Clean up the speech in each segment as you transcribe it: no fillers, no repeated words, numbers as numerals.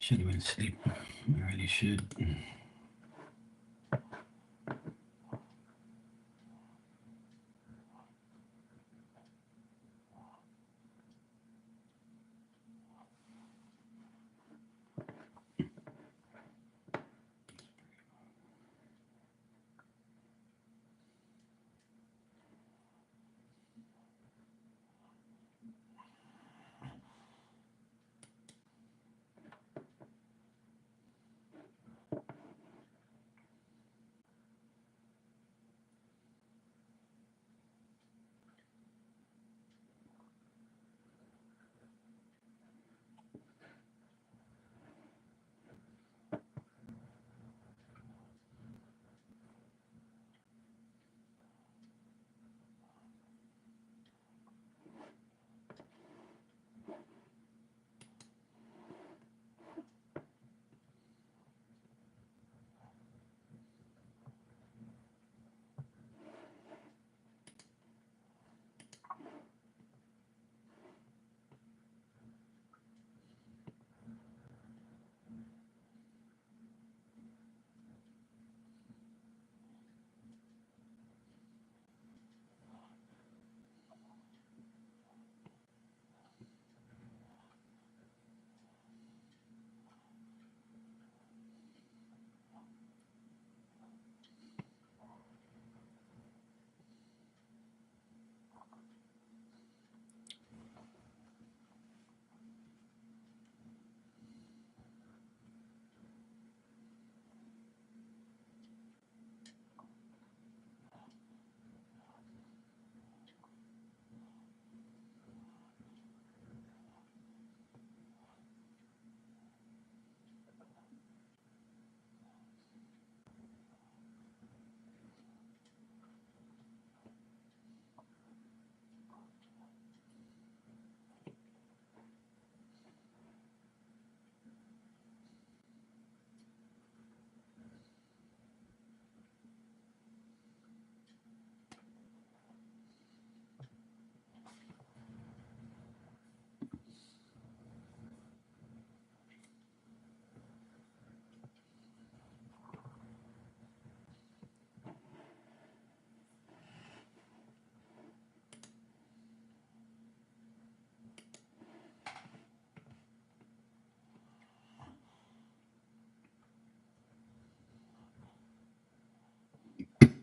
Should have been asleep. I really should.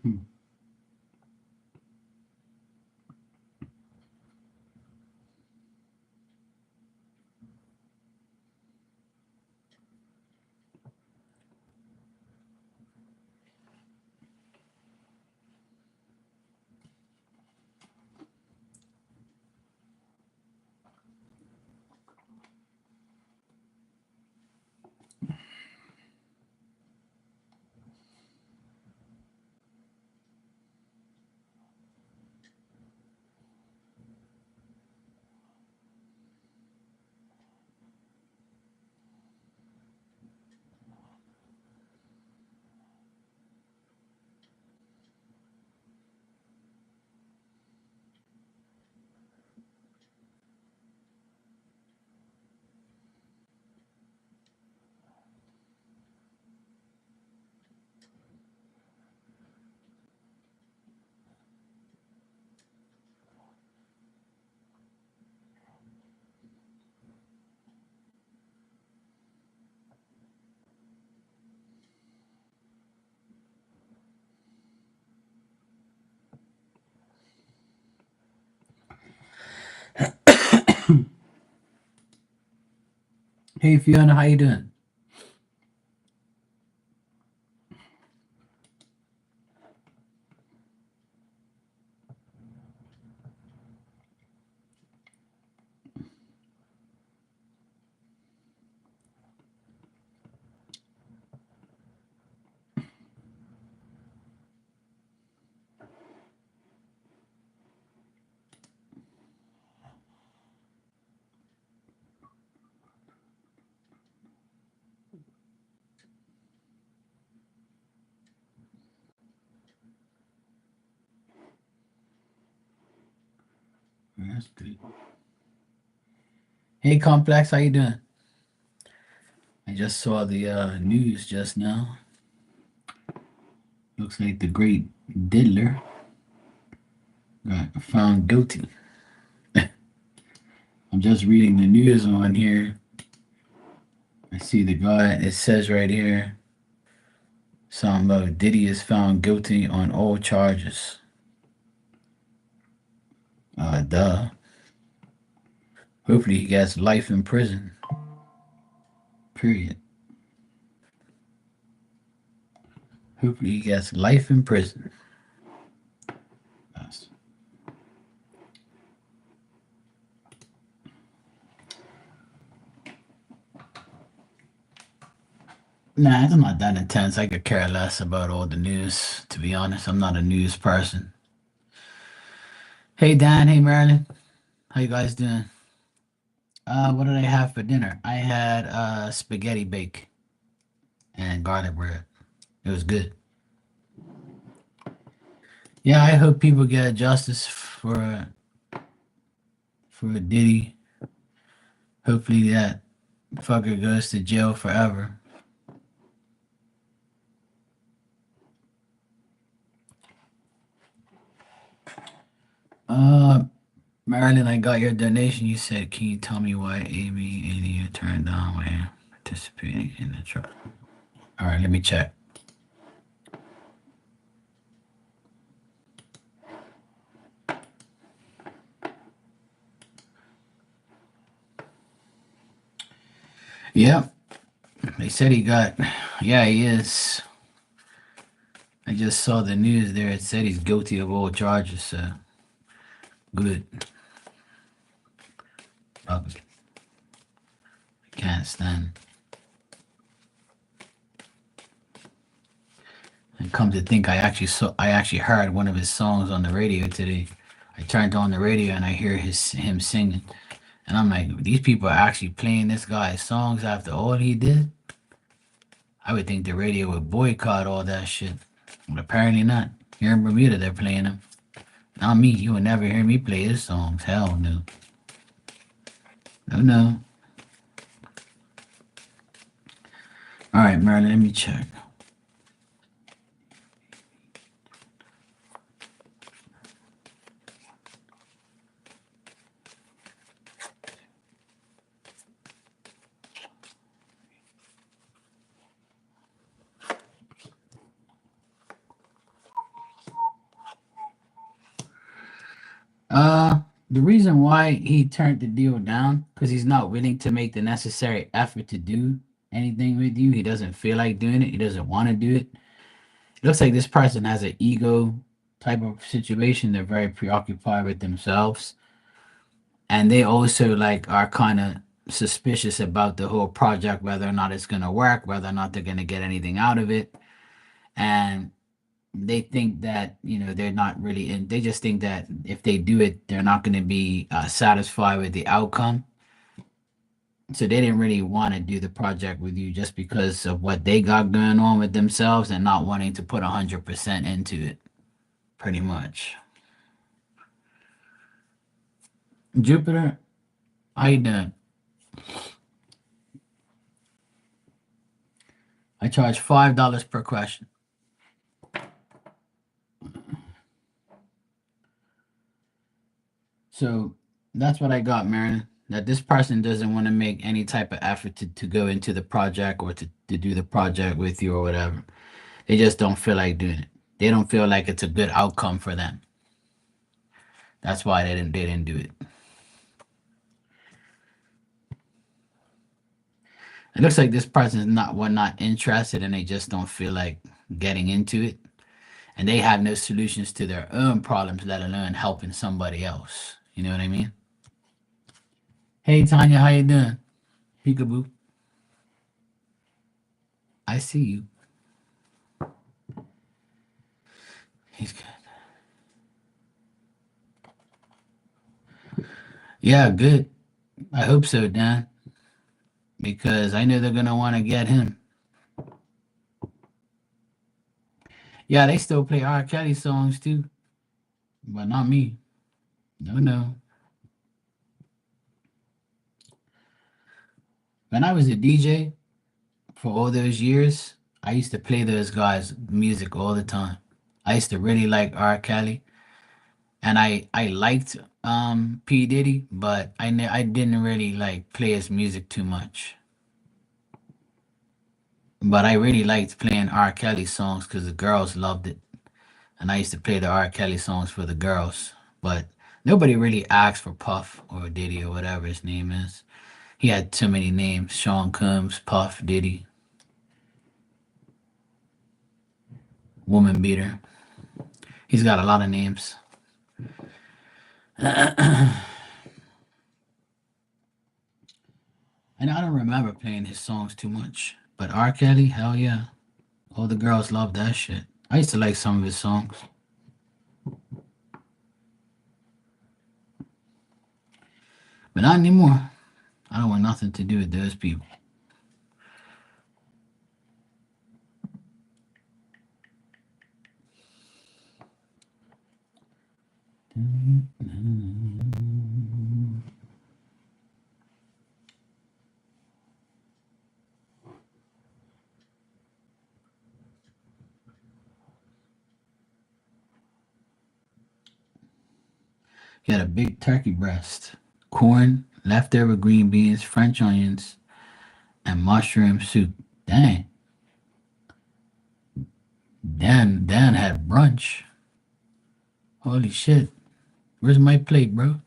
Hey Fiona, how you doing? That's good. Hey Complex, how you doing? I just saw the news just now. Looks like the great diddler got found guilty. I'm just reading the news on here. I see the guy, it says right here, something about Diddy is found guilty on all charges. Duh. Hopefully he gets life in prison. Period. Hopefully he gets life in prison. Yes. Nah, it's not that intense. I could care less about all the news, to be honest. I'm not a news person. Hey Dan, hey Marilyn. How you guys doing? What did I have for dinner? I had spaghetti bake and garlic bread. It was good. Yeah, I hope people get justice for Diddy. Hopefully that fucker goes to jail forever. Uh, Marilyn, I got your donation. You said, can you tell me why Amy and you turned down when participating in the trial? All right, let me check. Yeah, they said he got. Yeah, he is. I just saw the news there. It said he's guilty of all charges. So good. Probably can't stand. And come to think, I actually heard one of his songs on the radio today. I turned on the radio and I hear him singing, and I'm like, these people are actually playing this guy's songs after all he did. I would think the radio would boycott all that shit, but apparently not. Here in Bermuda, they're playing them. Not me. You would never hear me play his songs. Hell no. No, no. All right, Marilyn, let me check. The reason why he turned the deal down because he's not willing to make the necessary effort to do anything with you. He doesn't feel like doing it. He doesn't want to do it. It looks like this person has an ego type of situation. They're very preoccupied with themselves, and they also like are kind of suspicious about the whole project, whether or not it's gonna work, whether or not they're gonna get anything out of it, and they think that they're not really in. They just think that if they do it, they're not going to be satisfied with the outcome. So they didn't really want to do the project with you just because of what they got going on with themselves and not wanting to put 100% into it. Pretty much. Jupiter, how you doing? I charge $5 per question. So that's what I got, Marin. That this person doesn't want to make any type of effort to go into the project or to do the project with you or whatever. They just don't feel like doing it. They don't feel like it's a good outcome for them. That's why they didn't do it. It looks like this person is not interested and they just don't feel like getting into it. And they have no solutions to their own problems, let alone helping somebody else. You know what I mean? Hey Tanya, how you doing? Peekaboo. I see you. He's good. Yeah, good. I hope so, Dan. Because I know they're gonna want to get him. Yeah, they still play R. Kelly songs too, but not me. No, no. When I was a DJ for all those years, I used to play those guys' music all the time. I used to really like R. Kelly, and I liked P Diddy, but I didn't really like play his music too much. But I really liked playing R. Kelly songs because the girls loved it, and I used to play the R. Kelly songs for the girls. But nobody really asked for Puff or Diddy or whatever his name is. He had too many names: Sean Combs, Puff, Diddy, Woman Beater. He's got a lot of names. And I don't remember playing his songs too much. But R. Kelly, hell yeah. All the girls love that shit. I used to like some of his songs. But not anymore. I don't want nothing to do with those people. He had a big turkey breast, corn, leftover green beans, French onions, and mushroom soup. Dang. Dan had brunch. Holy shit. Where's my plate, bro?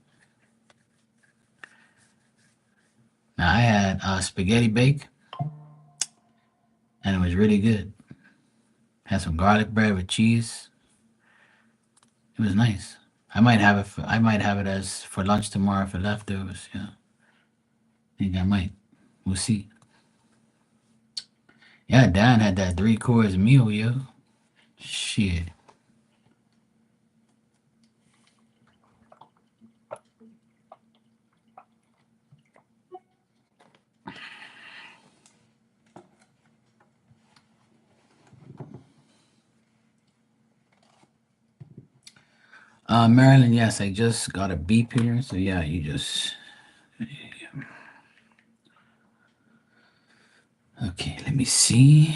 Now I had spaghetti bake, and it was really good. Had some garlic bread with cheese. It was nice. I might have it as for lunch tomorrow for leftovers. Yeah, I think I might. We'll see. Yeah, Dan had that 3 course meal, yo. Shit. Marilyn, yes, I just got a beep here. So yeah, you just okay. Let me see.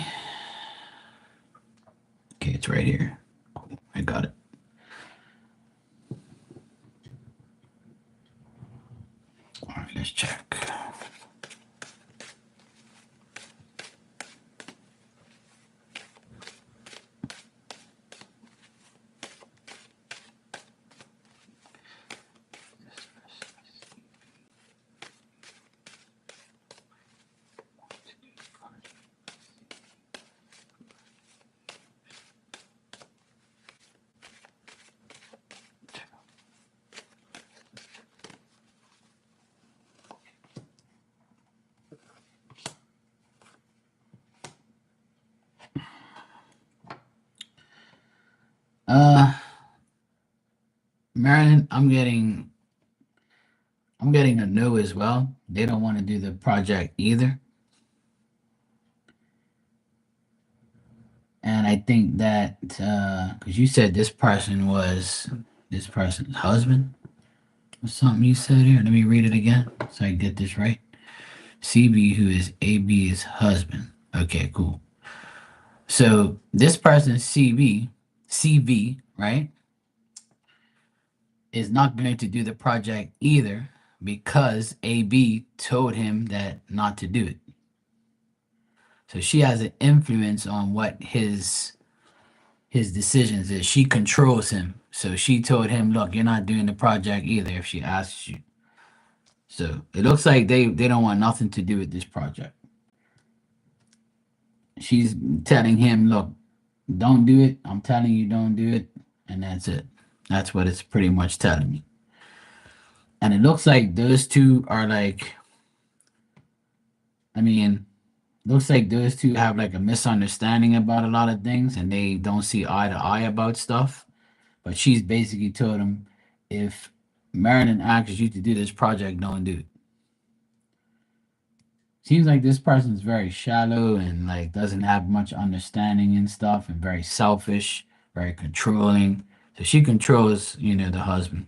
Okay, it's right here. I got it. All right, let's check. I'm getting a no as well. They don't want to do the project either. And I think that because you said this person was this person's husband or something you said here. Let me read it again so I get this right. CB, who is AB's husband. Okay, cool. So this person, CV, right, is not going to do the project either because AB told him that not to do it. So she has an influence on what his decisions is. She controls him. So she told him, "Look, you're not doing the project either if she asks you." So it looks like they don't want nothing to do with this project. She's telling him, "Look, don't do it. I'm telling you, don't do it," and that's it. That's what it's pretty much telling me. And it looks like those two are like, I mean, looks like those two have like a misunderstanding about a lot of things, and they don't see eye to eye about stuff. But she's basically told him, if Marilyn asks you to do this project, don't do it. Seems like this person's very shallow and like doesn't have much understanding and stuff, and very selfish, very controlling. So she controls, the husband.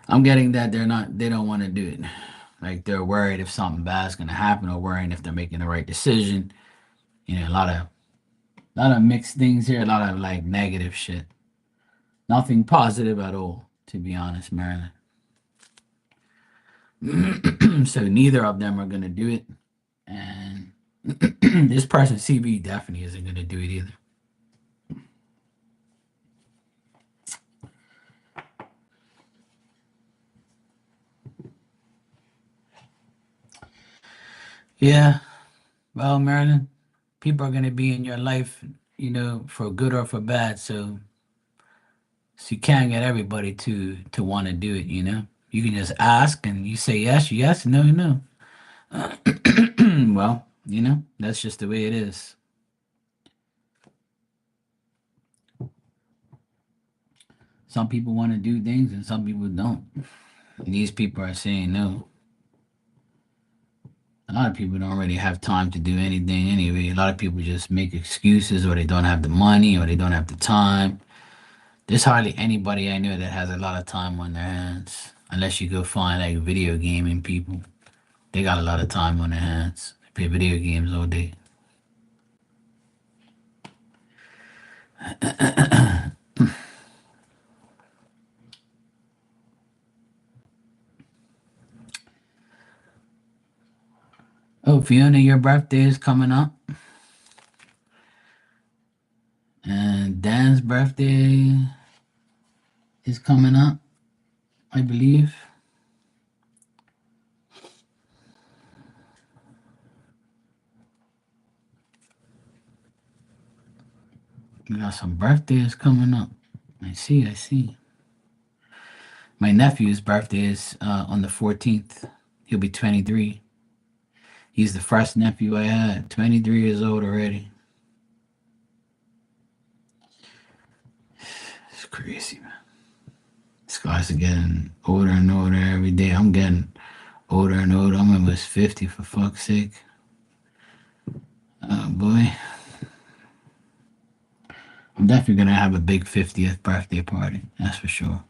I'm getting that they don't want to do it. Like they're worried if something bad's gonna happen, or worrying if they're making the right decision. A lot of mixed things here, a lot of like negative shit. Nothing positive at all, to be honest, Marilyn. So neither of them are gonna do it, and this person CB definitely isn't gonna do it either. Yeah, well, Marilyn, people are gonna be in your life, for good or for bad. So you can't get everybody to want to do it. You can just ask, and you say yes, yes, no, no. Well, that's just the way it is. Some people want to do things, and some people don't. And these people are saying no. A lot of people don't really have time to do anything anyway. A lot of people just make excuses, or they don't have the money, or they don't have the time. There's hardly anybody I know that has a lot of time on their hands, unless you go find like video gaming people. They got a lot of time on their hands. They play video games all day. Oh, Fiona, your birthday is coming up, and Dan's birthday is coming up, I believe. We got some birthdays coming up. I see, I see. My nephew's birthday is on the 14th. He'll be 23. He's the first nephew I had. 23 years old already. It's crazy, man. These guys are getting older and older every day. I'm getting older and older. I'm almost 50, for fuck's sake. Oh, boy. I'm definitely going to have a big 50th birthday party. That's for sure.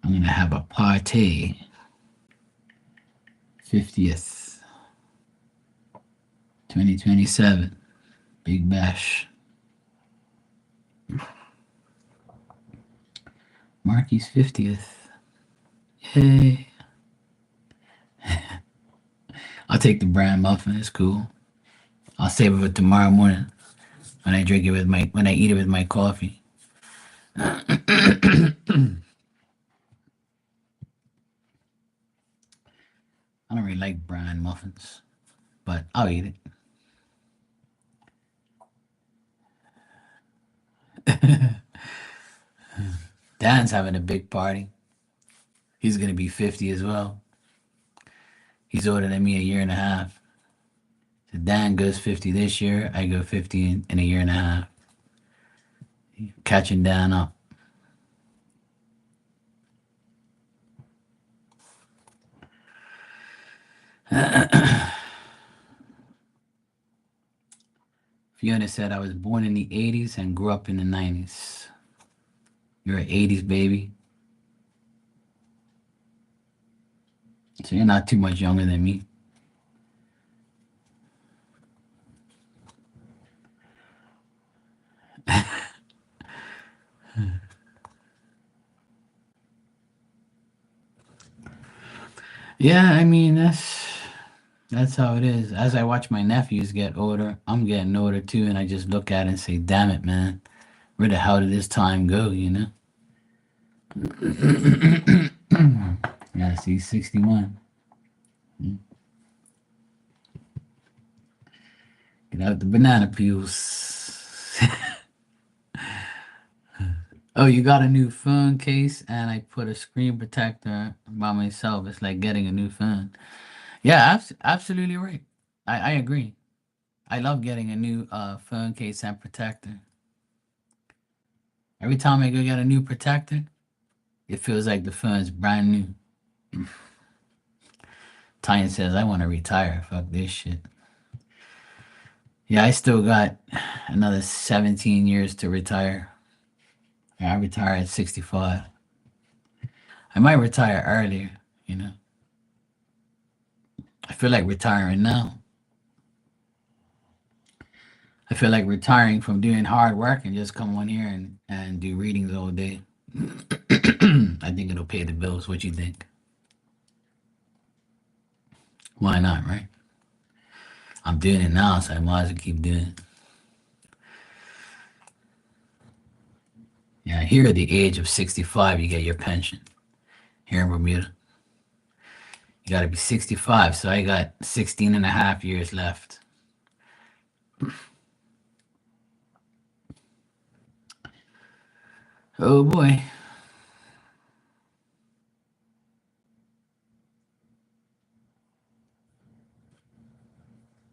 I'm going to have a party. 50th. 2027. Big bash. Marky's 50th. Yay. I'll take the bran muffin. It's cool. I'll save it for tomorrow morning when I eat it with my coffee. I don't really like bran muffins, but I'll eat it. Dan's having a big party. He's gonna be 50 as well. He's older than me a year and a half. So Dan goes 50 this year. I go 50 in a year and a half. Catching Dan up. Fiona said I was born in the 80s and grew up in the 90s. You're an 80s baby. So you're not too much younger than me. Yeah, I mean that's how it is. As I watch my nephews get older, I'm getting older too, and I just look at it and say, "Damn it, man, where the hell did this time go?" You know? Yeah, see, 61. Get out the banana peels. Oh, you got a new phone case, and I put a screen protector by myself. It's like getting a new phone. Yeah, absolutely right. I agree. I love getting a new phone case and protector. Every time I go get a new protector, it feels like the phone's brand new. Tanya says, I want to retire. Fuck this shit. Yeah, I still got another 17 years to retire. I retire at 65. I might retire earlier, you know. I feel like retiring now. I feel like retiring from doing hard work and just come on here and do readings all day. I think it'll pay the bills. What you think? Why not, right? I'm doing it now, so I might as well keep doing it. Yeah, here at the age of 65, you get your pension. Here in Bermuda, you got to be 65. So I got 16 and a half years left. Oh boy.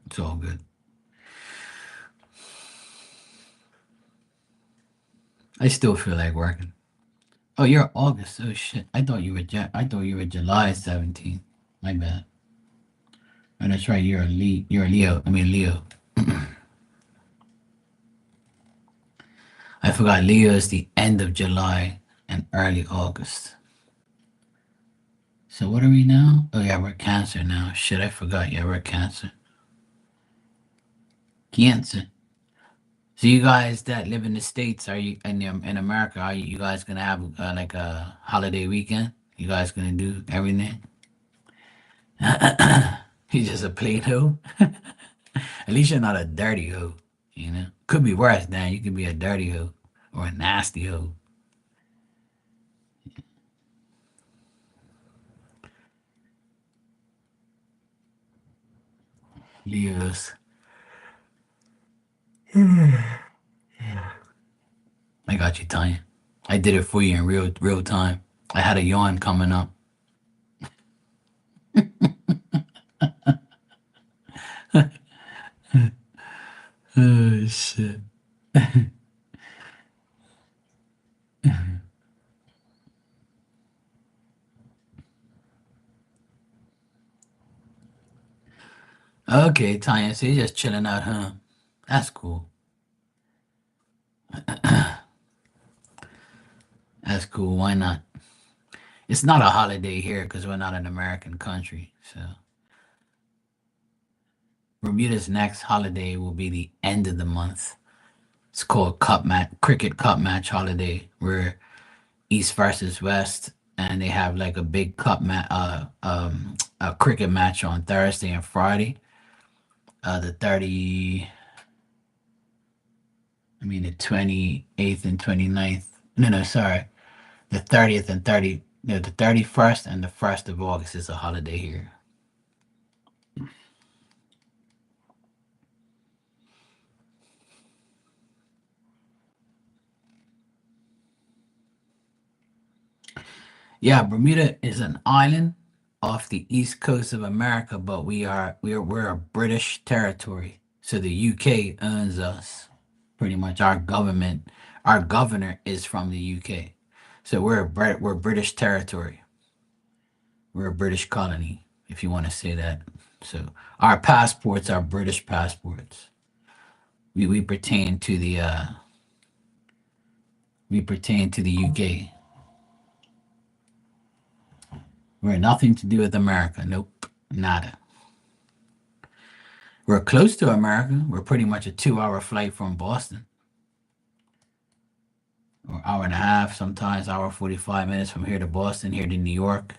It's all good. I still feel like working. Oh, you're August. Oh shit. I thought you were July 17th. My bad. Oh, that's right. You're a Leo. I mean Leo. I forgot Leo is the end of July and early August. So what are we now? Oh yeah, we're Cancer now. Shit, I forgot. Yeah, we're Cancer. Cancer. So you guys that live in the states, are you in America? Are you guys gonna have like a holiday weekend? You guys gonna do everything? He's just a plain hoe. At least you're not a dirty hoe. You know, could be worse. Dan, you could be a dirty hoe or a nasty hoe. Leos. I got you, Tanya. I did it for you in real time. I had a yawn coming up. Oh shit. Okay, Tanya, so you're just chilling out, huh? That's cool. That's cool. Why not? It's not a holiday here because we're not an American country. So Bermuda's next holiday will be the end of the month. It's called Cricket Cup Match Holiday, where East versus West, and they have like a big a cricket match on Thursday and Friday. The 30, I mean the 28th and 29th. No, no, sorry, the 30th and 30, no, the 31st and the 1st of August is a holiday here. Yeah, Bermuda is an island. off the east coast of America, but we're a British territory. So the UK owns us. Pretty much our governor is from the UK. So we're British territory. We're a British colony, if you want to say that. So our passports are British passports. We pertain to the UK. We're nothing to do with America. Nope, nada. We're close to America. We're pretty much a 2 hour flight from Boston, or hour and a half, sometimes hour 45 minutes from here to Boston, here to New York.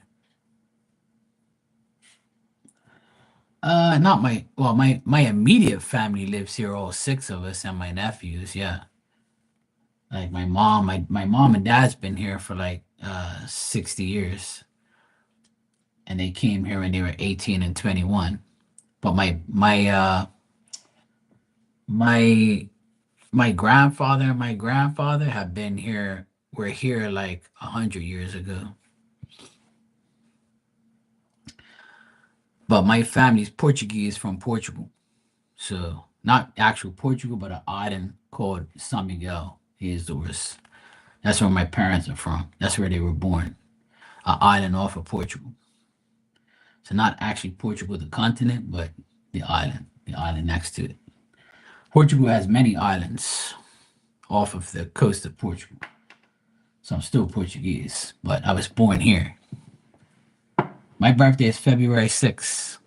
Not my immediate family lives here, all six of us and my nephews. Yeah, like my mom and dad's been here for like 60 years, and they came here when they were 18 and 21. But my my grandfather and my grandfather have been here. Were here like 100 years ago. But my family's Portuguese from Portugal. So not actual Portugal, but an island called San Miguel. Azores. That's where my parents are from. That's where they were born. An island off of Portugal. So not actually Portugal, the continent, but the island next to it. Portugal has many islands off of the coast of Portugal. So I'm still Portuguese, but I was born here. My birthday is February 6th.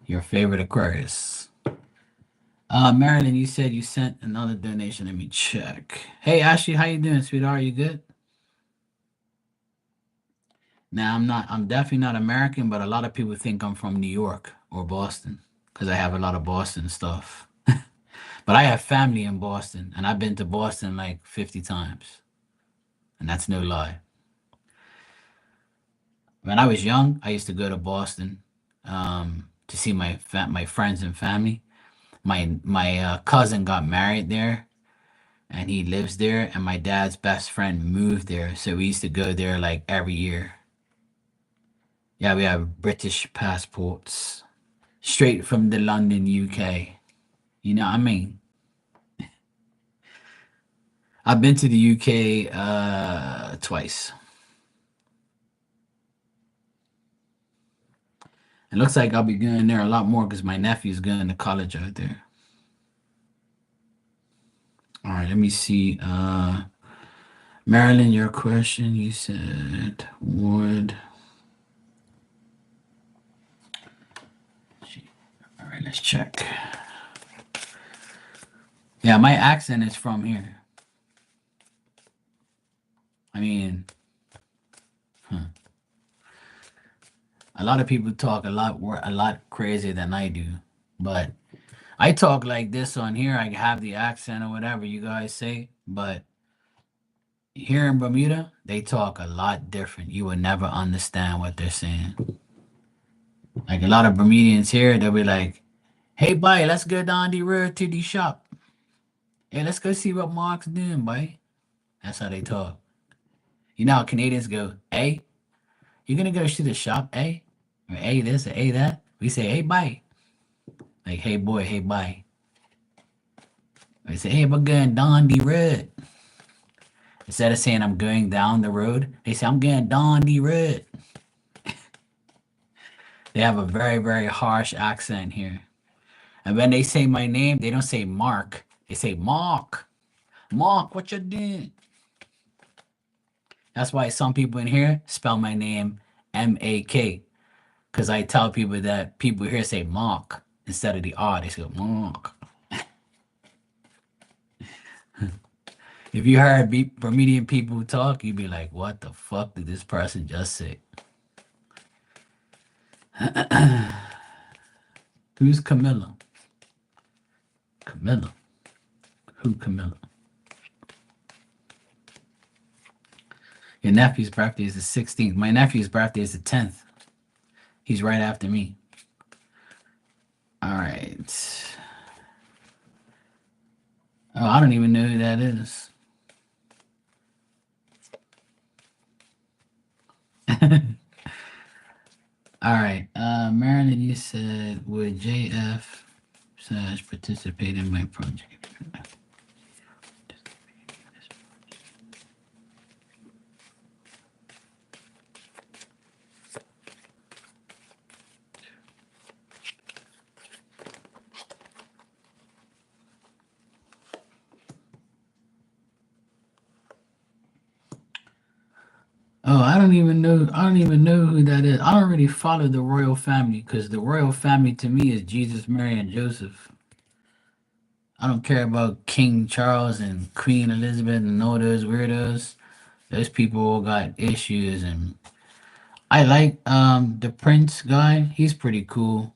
Your favorite Aquarius. Marilyn, you said you sent another donation. Let me check. Hey, Ashley, how you doing, sweetheart? You good? Now, I'm not. I'm definitely not American, but a lot of people think I'm from New York or Boston because I have a lot of Boston stuff. But I have family in Boston, and I've been to Boston like 50 times, and that's no lie. When I was young, I used to go to Boston to see my friends and family. My cousin got married there, and he lives there, and my dad's best friend moved there, so we used to go there like every year. Yeah, we have British passports straight from the London, UK. You know what I mean? I've been to the UK twice. It looks like I'll be going there a lot more because my nephew's going to college out there. All right, let me see. Marilyn, your question, you said would. All right, let's check. Yeah, my accent is from here. I mean, huh. A lot of people talk a lot crazier than I do, but I talk like this on here. I have the accent or whatever you guys say, but here in Bermuda, they talk a lot different. You will never understand what they're saying. Like a lot of Bermudians here, they'll be like, "Hey, boy, let's go down the road to the shop. Hey, let's go see what Mark's doing, boy." That's how they talk. You know how Canadians go, "Hey, you gonna go to the shop, eh? Or hey this or hey that." We say, "Hey, bye." Like, "Hey, boy, hey, bye." We say, "Hey, we're going down the road." Instead of saying I'm going down the road, they say I'm going down the road. They have a very, very harsh accent here. And when they say my name, they don't say Mark. They say Mark. Mark, what you doing? That's why some people in here spell my name M-A-K. Because I tell people that people here say Mark instead of the R. They say Mark. If you heard Bermudian people talk, you'd be like, what the fuck did this person just say? Who's Camilla? Camilla? Who Camilla? Your nephew's birthday is the 16th. My nephew's birthday is the 10th. He's right after me. All right. Oh, I don't even know who that is. All right. Marilyn, you said would JF slash participate in my project? Oh, I don't even know. I don't even know who that is. I don't really follow the royal family because the royal family to me is Jesus, Mary, and Joseph. I don't care about King Charles and Queen Elizabeth and all those weirdos. Those people all got issues, and I like the Prince guy. He's pretty cool.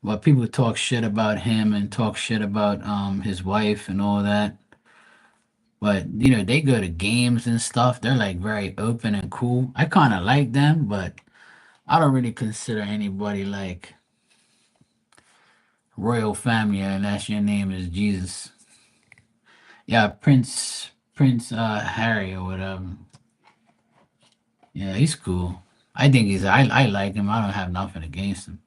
But people talk shit about him and talk shit about his wife and all that. But you know, they go to games and stuff. They're like very open and cool. I kind of like them, but I don't really consider anybody like royal family unless your name is Jesus. Yeah, Prince Harry or whatever. Yeah, he's cool. I think I like him. I don't have nothing against him.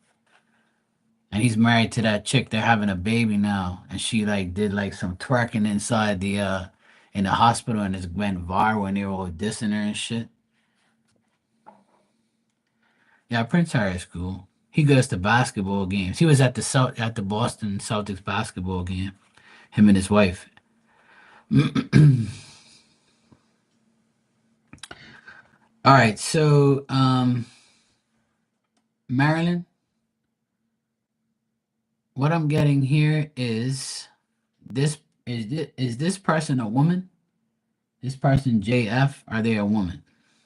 And he's married to that chick. They're having a baby now, and she like did like some twerking inside the in the hospital, and it went viral, and they were all dissing her and shit. Yeah, Prince Harry is cool. He goes to basketball games. He was at the Boston Celtics basketball game. Him and his wife. All right, so Marilyn, what I'm getting here is this is this person a woman? This person JF, are they a woman?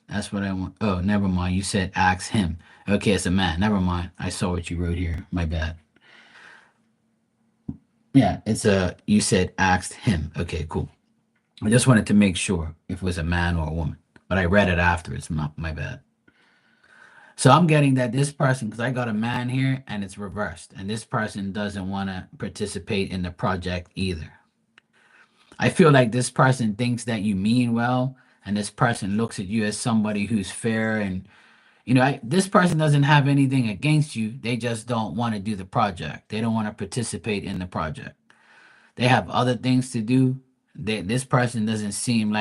That's what I want. Oh, never mind. You said ask him. Okay, it's a man. Never mind. I saw what you wrote here. My bad. Yeah, it's a you said asked him. Okay, cool. I just wanted to make sure if it was a man or a woman. But I read it afterwards. My bad. So I'm getting that this person, because I got a man here and it's reversed, and this person doesn't want to participate in the project either. I feel like this person thinks that you mean well, and this person looks at you as somebody who's fair and this person doesn't have anything against you. They just don't want to do the project. They don't want to participate in the project. They have other things to do. This person seems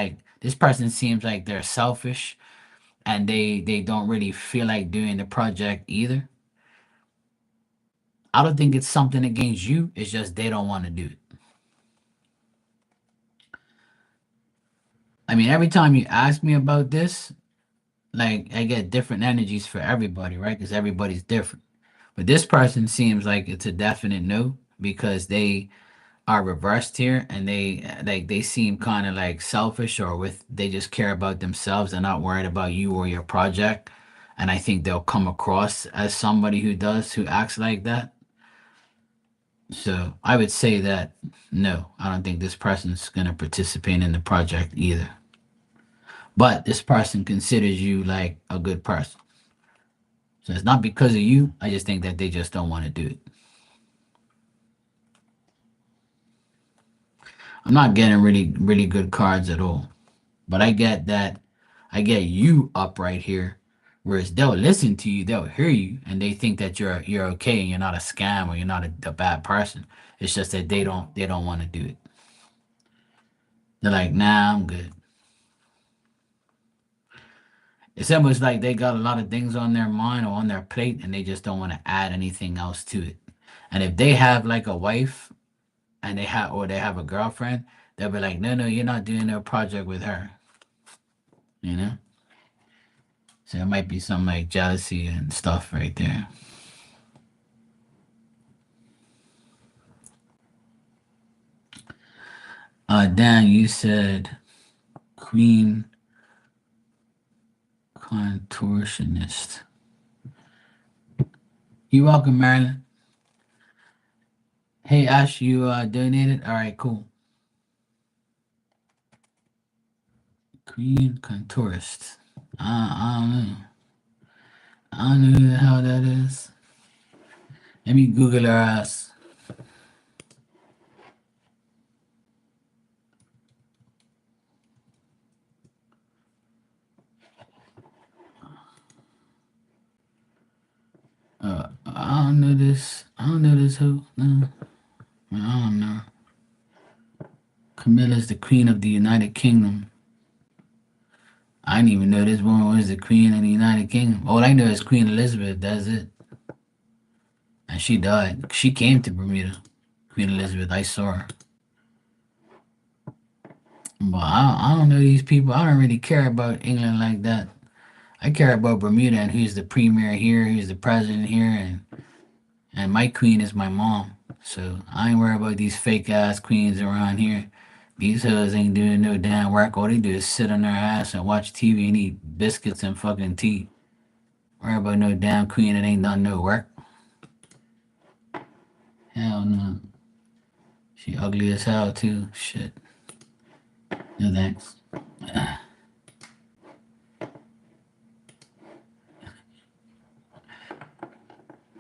like they're selfish and they don't really feel like doing the project either. I don't think it's something against you. It's just they don't want to do it. I mean, every time you ask me about this, like I get different energies for everybody, right? Because everybody's different. But this person seems like it's a definite no because they are reversed here and they seem kind of like selfish or with they just care about themselves. They're not worried about you or your project. And I think they'll come across as somebody who acts like that. So I would say that no, I don't think this person's gonna participate in the project either. But this person considers you like a good person. So it's not because of you. I just think that they just don't want to do it. I'm not getting really good cards at all. But I get you up right here. Whereas they'll listen to you, they'll hear you, and they think that you're okay and you're not a scam or you're not a bad person. It's just that they don't want to do it. They're like, nah, I'm good. It's almost like they got a lot of things on their mind or on their plate and they just don't want to add anything else to it. And if they have like a wife and they have a girlfriend, they'll be like, no, you're not doing a project with her. You know? So it might be some like jealousy and stuff right there. Dan, you said queen contortionist. You welcome, Marilyn. Hey, Ash, you donated. All right, cool. Queen contourist. I don't know. I don't know who the hell that is. Let me Google her ass. this hoe? No, I don't know. Camilla's the queen of the United Kingdom. I didn't even know this woman was the queen of the United Kingdom. All I know is Queen Elizabeth. That's it. And she died. She came to Bermuda. Queen Elizabeth. I saw her. But I don't know these people. I don't really care about England like that. I care about Bermuda and who's the premier here, who's the president here, and my queen is my mom. So I ain't worried about these fake ass queens around here. These hoes ain't doing no damn work. All they do is sit on their ass and watch TV and eat biscuits and fucking tea. Worry about no damn queen that ain't done no work. Hell no. She ugly as hell too. Shit. No thanks.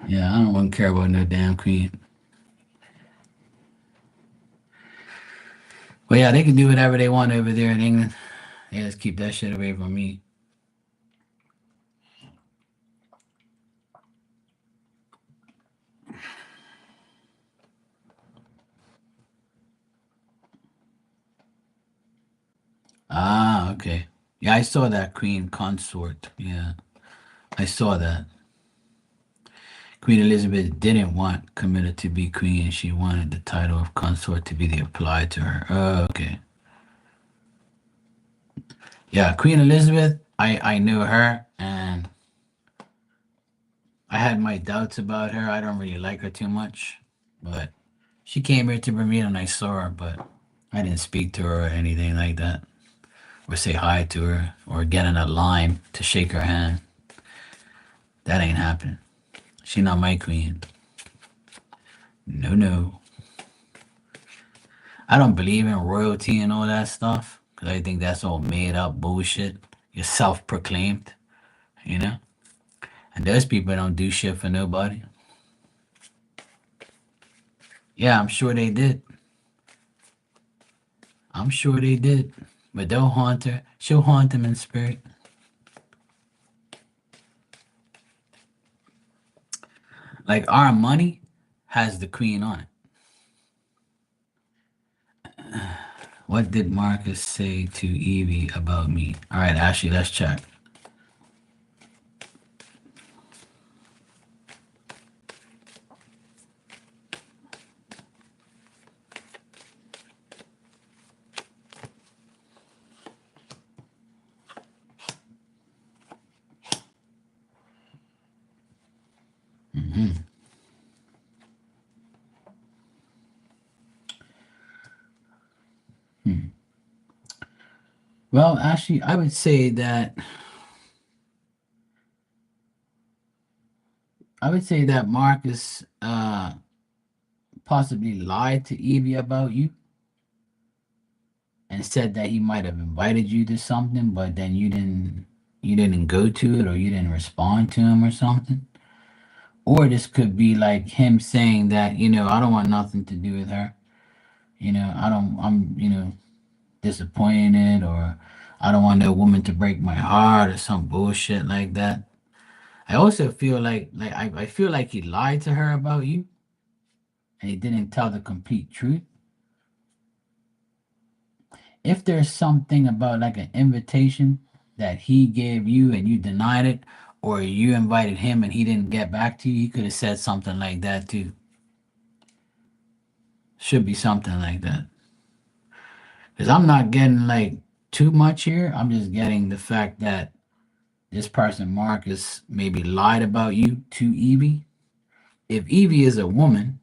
Yeah, I don't want to care about no damn queen. But yeah, they can do whatever they want over there in England. They just keep that shit away from me. Ah, okay. Yeah, I saw that queen consort. Yeah, I saw that. Queen Elizabeth didn't want Camilla to be queen. She wanted the title of consort to be applied to her. Oh, okay. Yeah, Queen Elizabeth, I knew her and I had my doubts about her. I don't really like her too much. But she came here to Bermuda and I saw her, but I didn't speak to her or anything like that. Or say hi to her or get in a line to shake her hand. That ain't happening. She not my queen. No, no. I don't believe in royalty and all that stuff because I think that's all made up bullshit. You're self proclaimed, you know? And those people don't do shit for nobody. Yeah, I'm sure they did. I'm sure they did. But they'll haunt her. She'll haunt them in spirit. Like our money has the queen on it. What did Marcus say to Evie about me? All right, Ashley, let's check. Mm-hmm. Hmm. Well, actually, I would say that Marcus possibly lied to Evie about you and said that he might have invited you to something, but then you didn't go to it or you didn't respond to him or something. Or this could be like him saying that, I don't want nothing to do with her. I'm disappointed or I don't want no woman to break my heart or some bullshit like that. I also feel like I feel like he lied to her about you and he didn't tell the complete truth. If there's something about like an invitation that he gave you and you denied it, or you invited him and he didn't get back to you, he could have said something like that too. Should be something like that. Because I'm not getting like too much here. I'm just getting the fact that this person, Marcus, maybe lied about you to Evie. If Evie is a woman,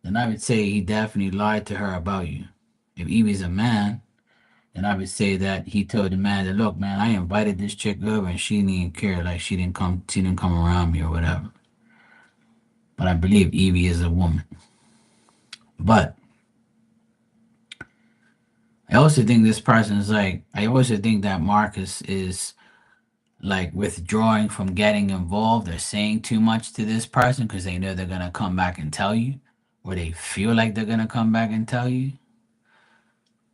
then I would say he definitely lied to her about you. If Evie's a man, then I would say that he told the man that, look, man, I invited this chick over and she didn't even care, like she didn't come around me or whatever. But I believe Evie is a woman. But I also think this person is like, I also think that Marcus is like withdrawing from getting involved or saying too much to this person because they know they're gonna come back and tell you, or they feel like they're gonna come back and tell you.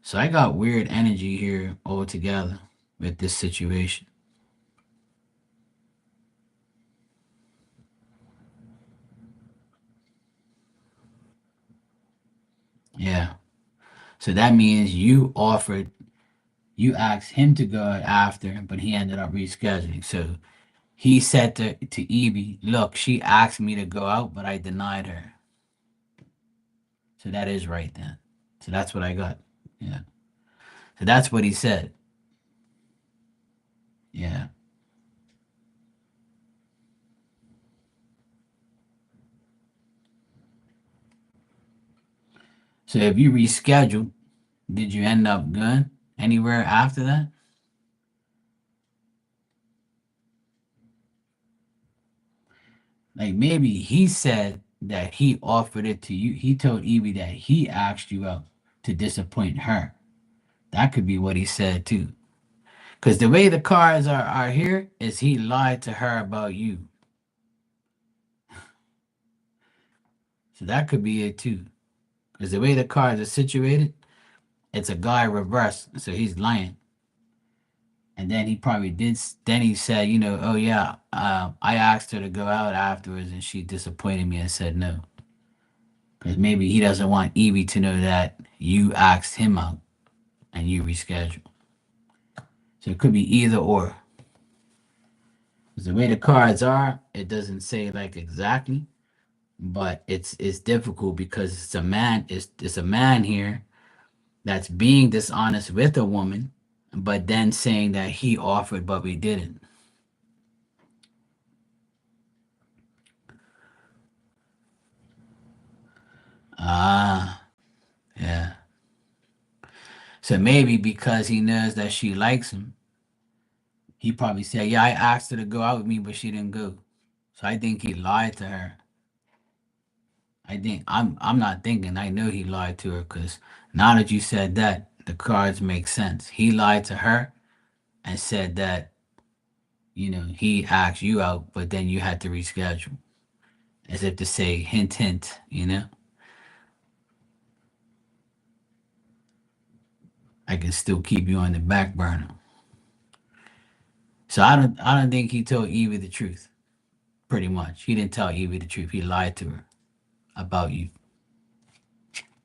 So I got weird energy here altogether with this situation. Yeah. So that means you asked him to go out after, but he ended up rescheduling. So he said to Evie, look, she asked me to go out, but I denied her. So that is right then. So that's what I got. Yeah. So that's what he said. Yeah. So if you rescheduled, did you end up going anywhere after that? Like maybe he said that he offered it to you. He told Evie that he asked you out to disappoint her. That could be what he said too. Because the way the cards are here is he lied to her about you. So that could be it too. Because the way the cards are situated, it's a guy reversed. So he's lying. And then he probably did. Then he said, oh yeah, I asked her to go out afterwards, and she disappointed me and said no. Because maybe he doesn't want Evie to know that you asked him out and you reschedule. So it could be either or. Because the way the cards are, it doesn't say like exactly, but it's difficult because it's a man here that's being dishonest with a woman, but then saying that he offered but we didn't. Ah, yeah. So maybe because he knows that she likes him, he probably said, "Yeah, I asked her to go out with me, but she didn't go." So I think he lied to her. I'm not thinking. I know he lied to her because now that you said that, the cards make sense. He lied to her and said that he asked you out, but then you had to reschedule, as if to say, hint, hint. I can still keep you on the back burner. So I don't think he told Evie the truth. Pretty much, he didn't tell Evie the truth. He lied to her about you.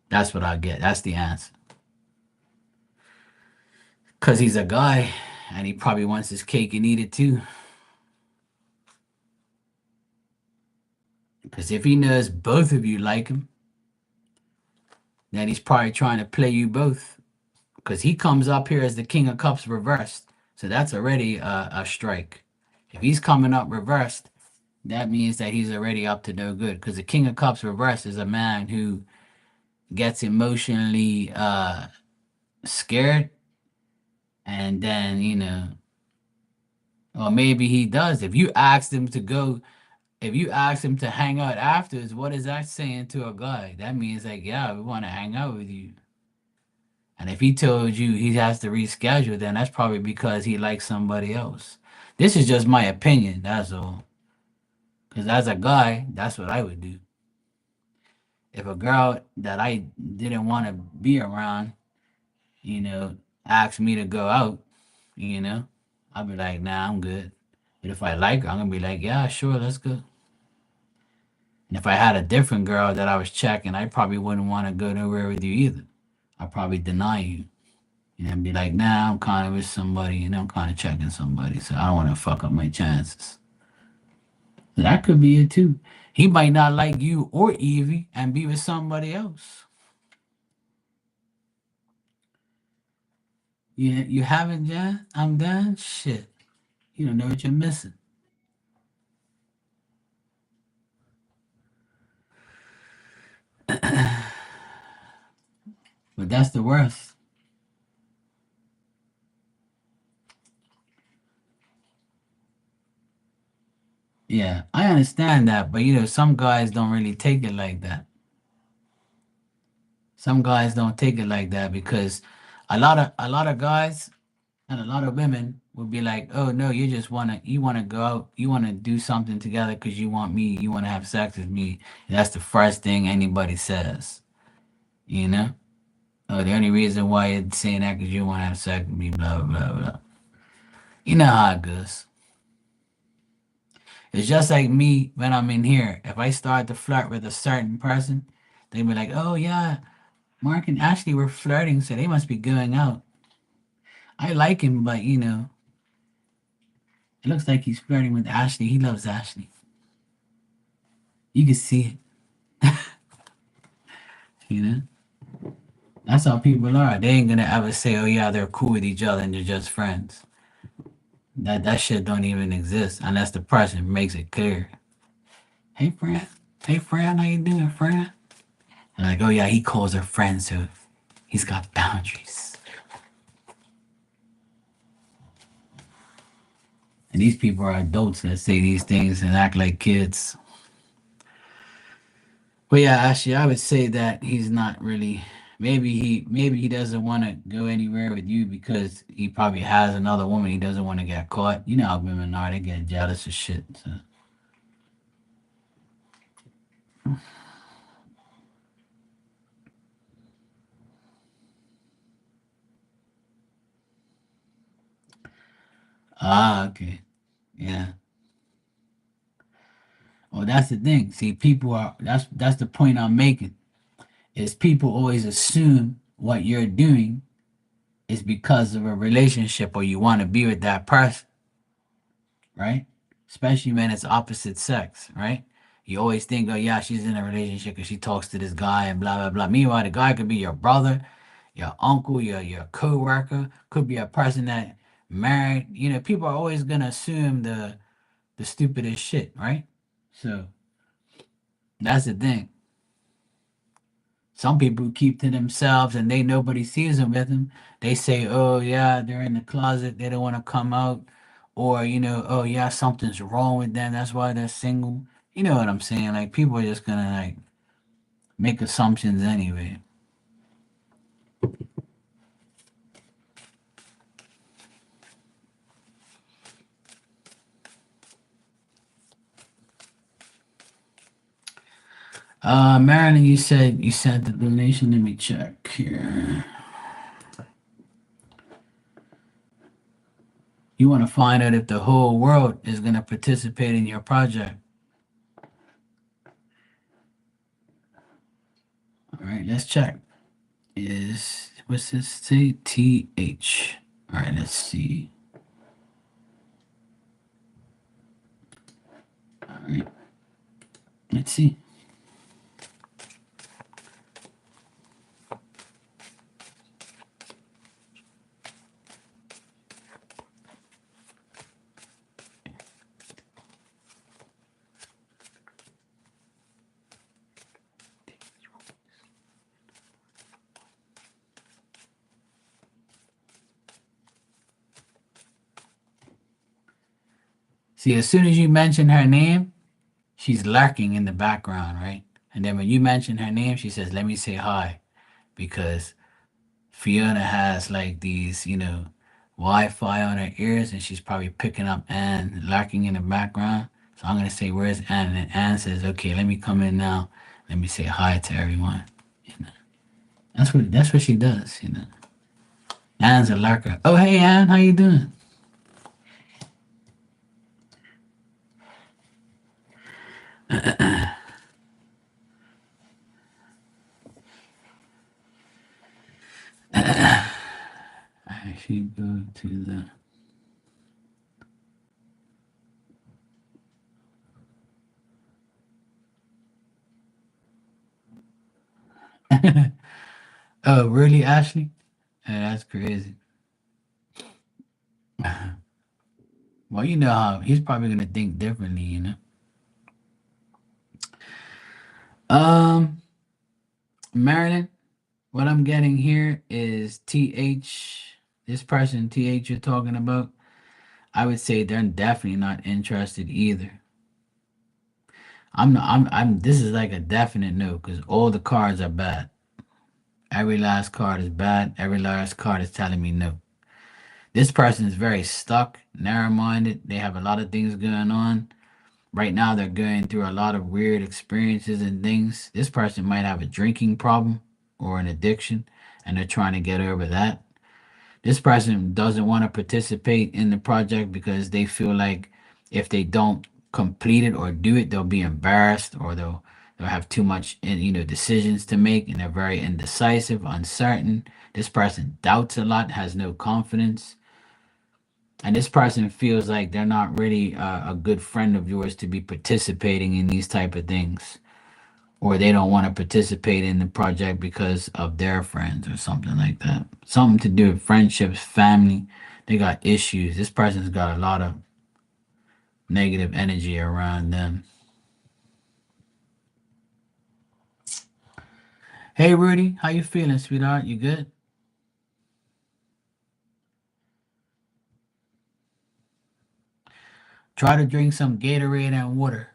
That's what I get. That's the answer. Cause he's a guy, and he probably wants his cake and eat it too. Because if he knows both of you like him, then he's probably trying to play you both. Because he comes up here as the King of Cups reversed. So that's already a strike. If he's coming up reversed, that means that he's already up to no good. Because the King of Cups reversed is a man who gets emotionally scared. And then, or maybe he does. If you ask him to hang out afterwards, what is that saying to a guy? That means like, yeah, we want to hang out with you. And if he told you he has to reschedule, then that's probably because he likes somebody else. This is just my opinion, that's all. Because as a guy, that's what I would do. If a girl that I didn't want to be around, you know, asked me to go out, you know, I'd be like, nah, I'm good. But if I like her, I'm gonna be like, yeah, sure, let's go. And if I had a different girl that I was checking, I probably wouldn't want to go nowhere with you either. I'd probably deny you. And be like, nah, I'm kind of with somebody and I'm kind of checking somebody. So I don't want to fuck up my chances. That could be it too. He might not like you or Evie and be with somebody else. You haven't, Jan? I'm done? Shit. You don't know what you're missing. But that's the worst. Yeah, I understand that, but some guys don't really take it like that. Some guys don't take it like that because a lot of guys and a lot of women would be like, "Oh no, you wanna go out, you wanna do something together because you want me, you wanna have sex with me." And that's the first thing anybody says, you know. Oh, the only reason why you're saying that because you wanna have sex with me, blah blah blah. You know how it goes. It's just like me when I'm in here. If I start to flirt with a certain person, they be like, "Oh yeah." Mark and Ashley were flirting, so they must be going out. I like him, but it looks like he's flirting with Ashley. He loves Ashley. You can see it, you know. That's how people are. They ain't gonna ever say, "Oh yeah, they're cool with each other and they're just friends." That shit don't even exist unless the person makes it clear. Hey friend, hey friend, how you doing, friend? And like, oh yeah, he calls her friend, so he's got boundaries. And these people are adults that say these things and act like kids. But yeah, actually, I would say that he's not really. Maybe he doesn't want to go anywhere with you because he probably has another woman. He doesn't want to get caught. You know how women are; they get jealous of shit. So. Ah, okay, yeah. Well, that's the thing. See, people are. That's the point I'm making. Is people always assume what you're doing is because of a relationship or you want to be with that person, right? Especially when it's opposite sex, right? You always think, oh yeah, she's in a relationship because she talks to this guy and blah blah blah. Meanwhile, the guy could be your brother, your uncle, your co-worker, could be a person that married. You know, people are always gonna assume the stupidest shit, right? So that's the thing. Some people keep to themselves and they nobody sees them with them. They say, "Oh yeah, they're in the closet. They don't want to come out," or "Oh yeah, something's wrong with them. That's why they're single." You know what I'm saying? Like people are just gonna like make assumptions anyway. Marilyn, you said you sent the donation. Let me check here. You want to find out if the whole world is gonna participate in your project. All right, let's check. Is what's this say? TH. All right, let's see. All right, let's see. See, as soon as you mention her name, she's lurking in the background, right? And then when you mention her name, she says, "Let me say hi," because Fiona has like these, Wi-Fi on her ears, and she's probably picking up Anne lurking in the background. So I'm gonna say, "Where's Anne?" And Anne says, "Okay, let me come in now. Let me say hi to everyone." You know, that's what she does. Anne's a lurker. Oh, hey Anne, how you doing? I should go to the. Oh, really, Ashley? Yeah, that's crazy. Well, you know how he's probably gonna think differently. Um, Marilyn, what I'm getting here is TH. This person, TH, you're talking about. I would say they're definitely not interested either. I'm not. I'm. This is like a definite no because all the cards are bad. Every last card is bad. Every last card is telling me no. This person is very stuck, narrow-minded. They have a lot of things going on. Right now, they're going through a lot of weird experiences and things. This person might have a drinking problem or an addiction, and they're trying to get over that. This person doesn't want to participate in the project because they feel like if they don't complete it or do it, they'll be embarrassed or they'll They'll have too much, decisions to make, and they're very indecisive, uncertain. This person doubts a lot, has no confidence, and this person feels like they're not really a good friend of yours to be participating in these type of things, or they don't want to participate in the project because of their friends or something like that. Something to do with friendships, family. They got issues. This person's got a lot of negative energy around them. Hey Rudy, how you feeling, sweetheart? You good? Try to drink some Gatorade and water.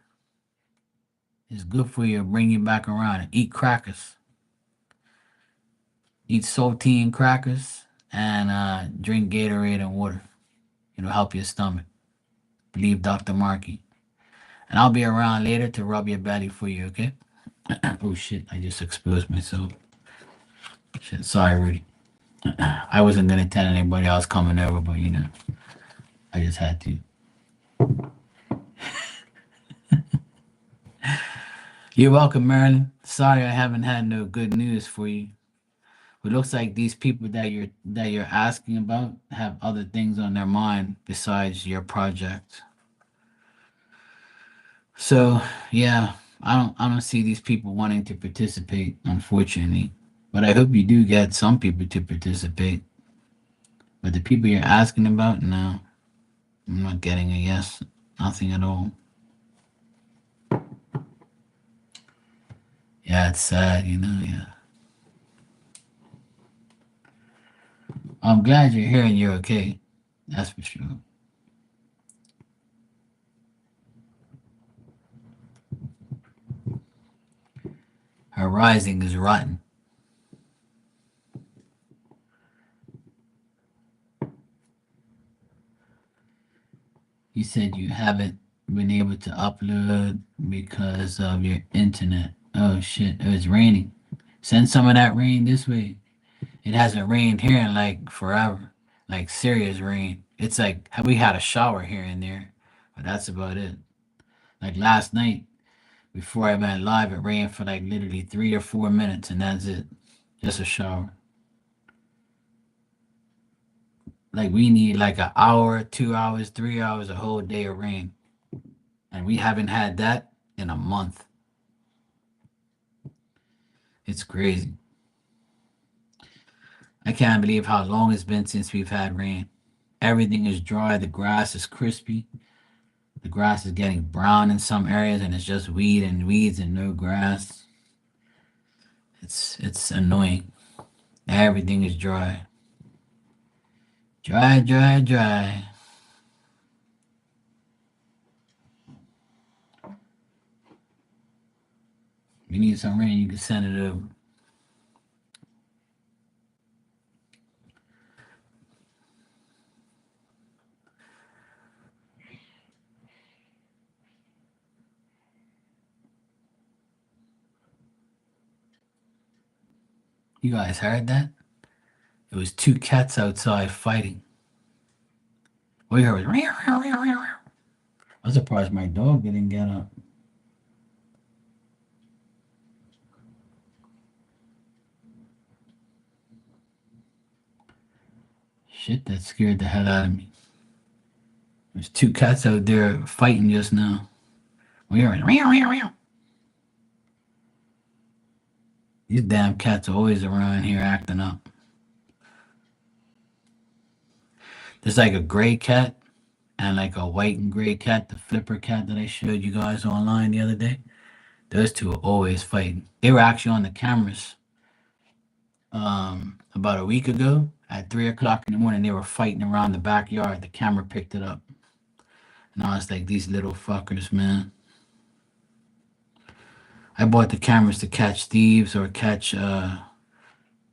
It's good for you. Bring you back around. And eat crackers. Eat saltine crackers and drink Gatorade and water. It'll help your stomach. Believe Dr. Markey. And I'll be around later to rub your belly for you, okay? Oh shit, I just exposed myself. Shit, sorry, Rudy. I wasn't gonna tell anybody else coming over, but I just had to. You're welcome, Marilyn. Sorry I haven't had no good news for you. It looks like these people that you're asking about have other things on their mind besides your project. So yeah, I don't see these people wanting to participate, unfortunately. But I hope you do get some people to participate. But the people you're asking about, no, I'm not getting a yes. Nothing at all. Yeah, it's sad, yeah. I'm glad you're here and you're okay. That's for sure. Her rising is rotten. You said you haven't been able to upload because of your internet. Oh shit, it was raining. Send some of that rain this way. It hasn't rained here in like forever. Like serious rain. It's like we had a shower here and there, but that's about it. Like last night, before I went live, it rained for like literally 3 or 4 minutes, and that's it. Just a shower. Like we need like an hour, 2 hours, 3 hours, a whole day of rain. And we haven't had that in a month. It's crazy. I can't believe how long it's been since we've had rain. Everything is dry, the grass is crispy. The grass is getting brown in some areas and it's just weeds and no grass. It's annoying. Everything is dry. Dry, dry, dry. You need some rain, you can send it over. You guys heard that? It was two cats outside fighting. All you heard was meow, meow, meow, meow. I'm surprised my dog didn't get up. Shit, that scared the hell out of me. There's two cats out there fighting just now. We heard meow, meow, meow. These damn cats are always around here acting up. There's like a gray cat and like a white and gray cat, the flipper cat that I showed you guys online the other day. Those two are always fighting. They were actually on the cameras about a week ago at 3 o'clock in the morning. They were fighting around the backyard. The camera picked it up. And I was like, these little fuckers, man. I bought the cameras to catch thieves or catch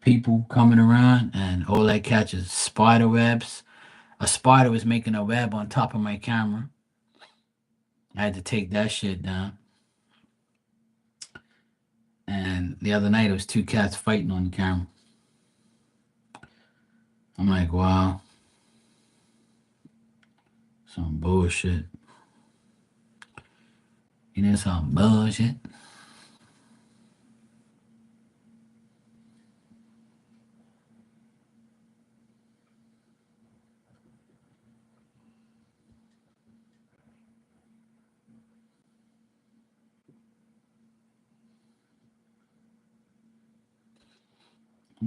people coming around, and all I catch is spider webs. A spider was making a web on top of my camera. I had to take that shit down. And the other night, it was two cats fighting on the camera. I'm like, wow. Some bullshit. Some bullshit.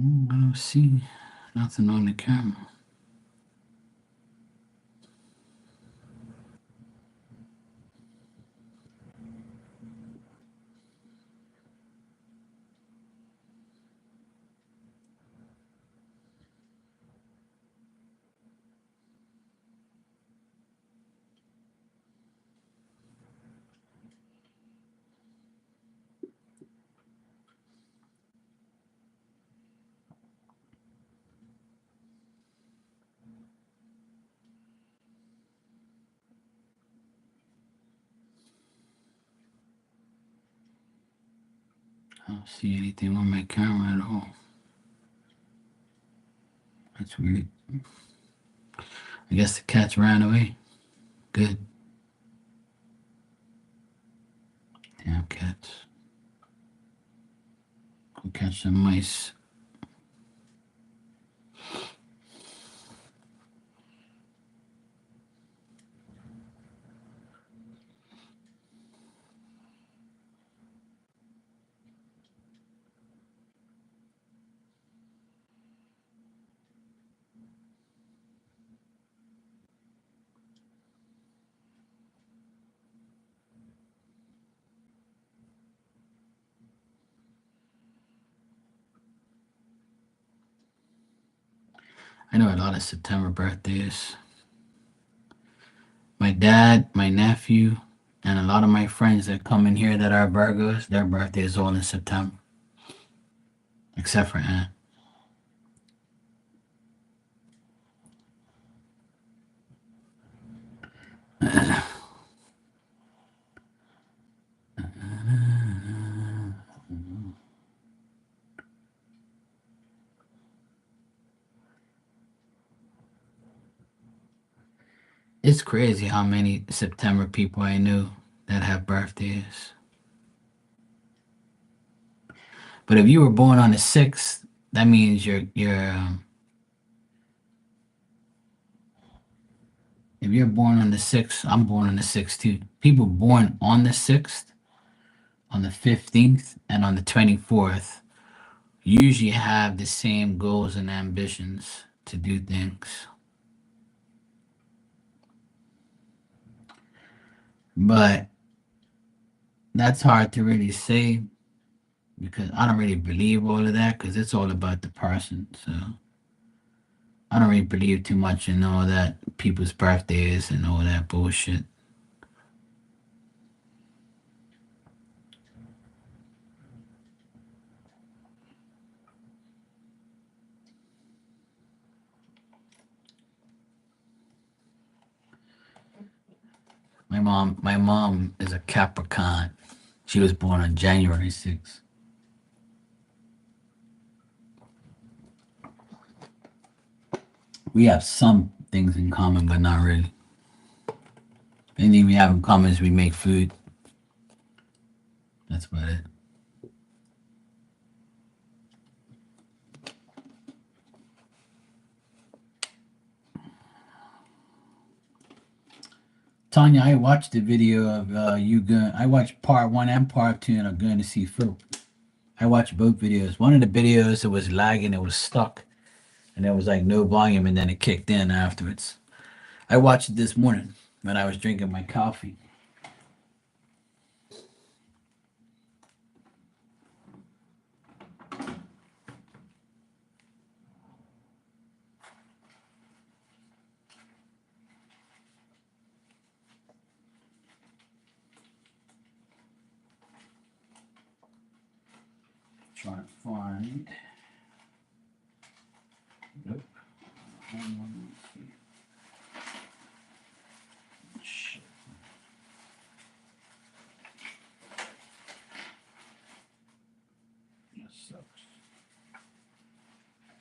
I don't see nothing on the camera. I don't see anything on my camera at all. That's weird. I guess the cats ran away. Good. Damn cats. Go catch some mice. I know a lot of September birthdays. My dad, my nephew, and a lot of my friends that come in here that are Virgos, their birthday is all in September. Except for Ann. It's crazy how many September people I knew that have birthdays. But if you were born on the 6th, that means if you're born on the 6th, I'm born on the 6th too. People born on the 6th, on the 15th, and on the 24th usually have the same goals and ambitions to do things. But that's hard to really say because I don't really believe all of that because it's all about the person. So I don't really believe too much in all that people's birthdays and all that bullshit. My mom is a Capricorn. She was born on January 6th. We have some things in common, but not really. The only thing we have in common is we make food. That's about it. Tanya, I watched the video of you going. I watched part one and part two, and I'm going to see Phil. I watched both videos. One of the videos it was lagging, it was stuck, and there was like no volume, and then it kicked in afterwards. I watched it this morning when I was drinking my coffee. Trying to find. Nope. Shit. That sucks.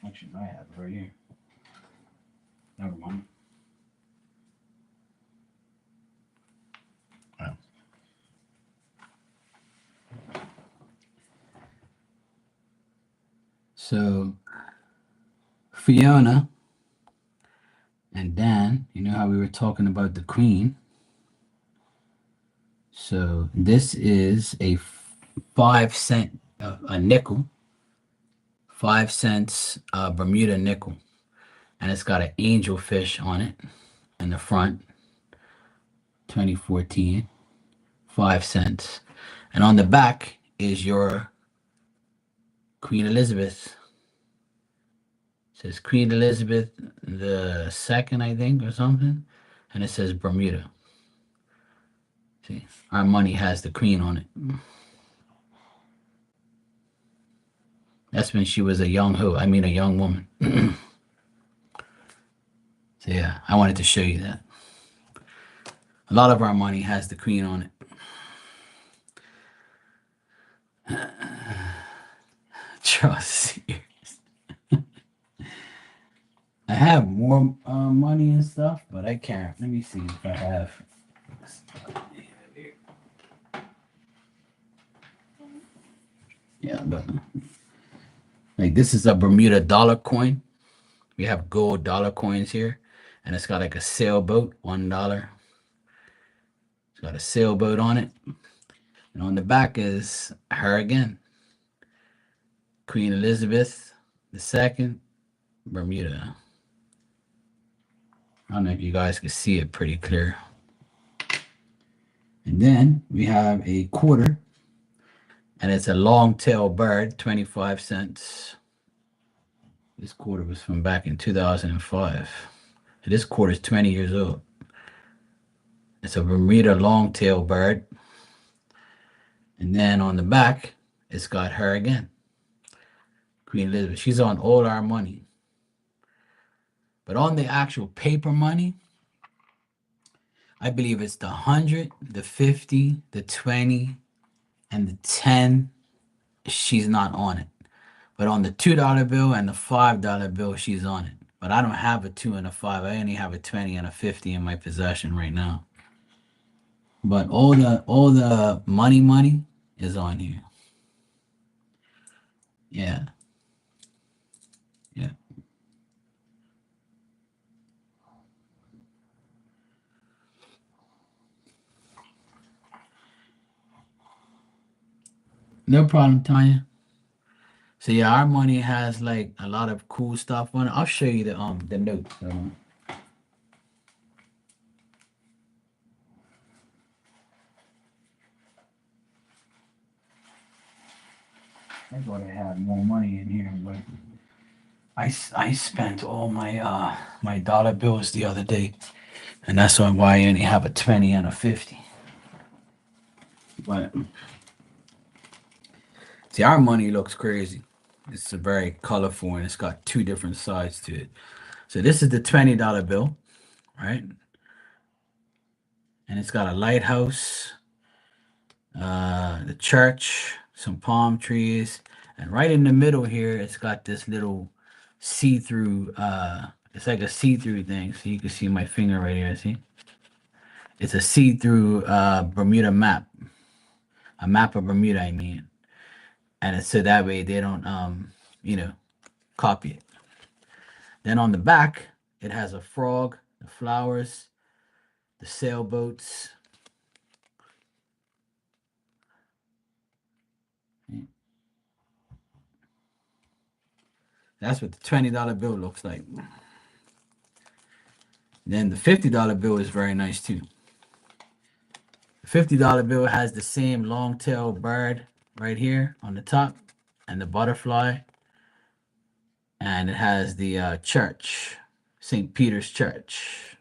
Actually, I have it right here. Never mind. Oh. So Fiona and Dan, you know how we were talking about the Queen. So this is a 5 cent, a nickel 5 cents Bermuda nickel, and it's got an angel fish on it in the front. 2014, 5 cents, and on the back is your Queen Elizabeth. It says Queen Elizabeth the second, I think, or something, and it says Bermuda. See, our money has the Queen on it. That's when she was a young a young woman. So yeah, I wanted to show you that. A lot of our money has the Queen on it. Trust. I have more money and stuff, but I can't. Let me see if I have. Yeah, but like this is a Bermuda dollar coin. We have gold dollar coins here, and it's got like a sailboat, $1. It's got a sailboat on it, and on the back is her again, Queen Elizabeth II, Bermuda. I don't know if you guys can see it pretty clear. And then we have a quarter, and it's a long-tailed bird, 25 cents. This quarter was from back in 2005. This quarter is 20 years old. It's a Bermuda long-tailed bird. And then on the back, it's got her again, Queen Elizabeth. She's on all our money. But on the actual paper money, I believe it's the 100, the 50, the 20, and the 10. She's not on it. But on the $2 bill and the $5 bill, she's on it. But I don't have a 2 and a 5. I only have a 20 and a 50 in my possession right now. But all the money is on here. Yeah. Yeah. No problem, Tanya. So yeah, our money has like a lot of cool stuff on it. I'll show you the notes. I thought I had more money in here, but I spent all my my dollar bills the other day, and that's why I only have a 20 and a 50. But see, our money looks crazy. It's a very colorful, and it's got two different sides to it. So this is the $20 bill, right? And it's got a lighthouse, the church, some palm trees, and right in the middle here, it's got this little see-through. It's like a see-through thing, so you can see my finger right here. See, it's a see-through Bermuda map, a map of Bermuda, I mean, and it's so that way they don't, copy it. Then on the back, it has a frog, the flowers, the sailboats. That's what the $20 bill looks like. Then the $50 bill is very nice too. The $50 bill has the same long-tailed bird right here on the top and the butterfly. And it has the church, St. Peter's Church.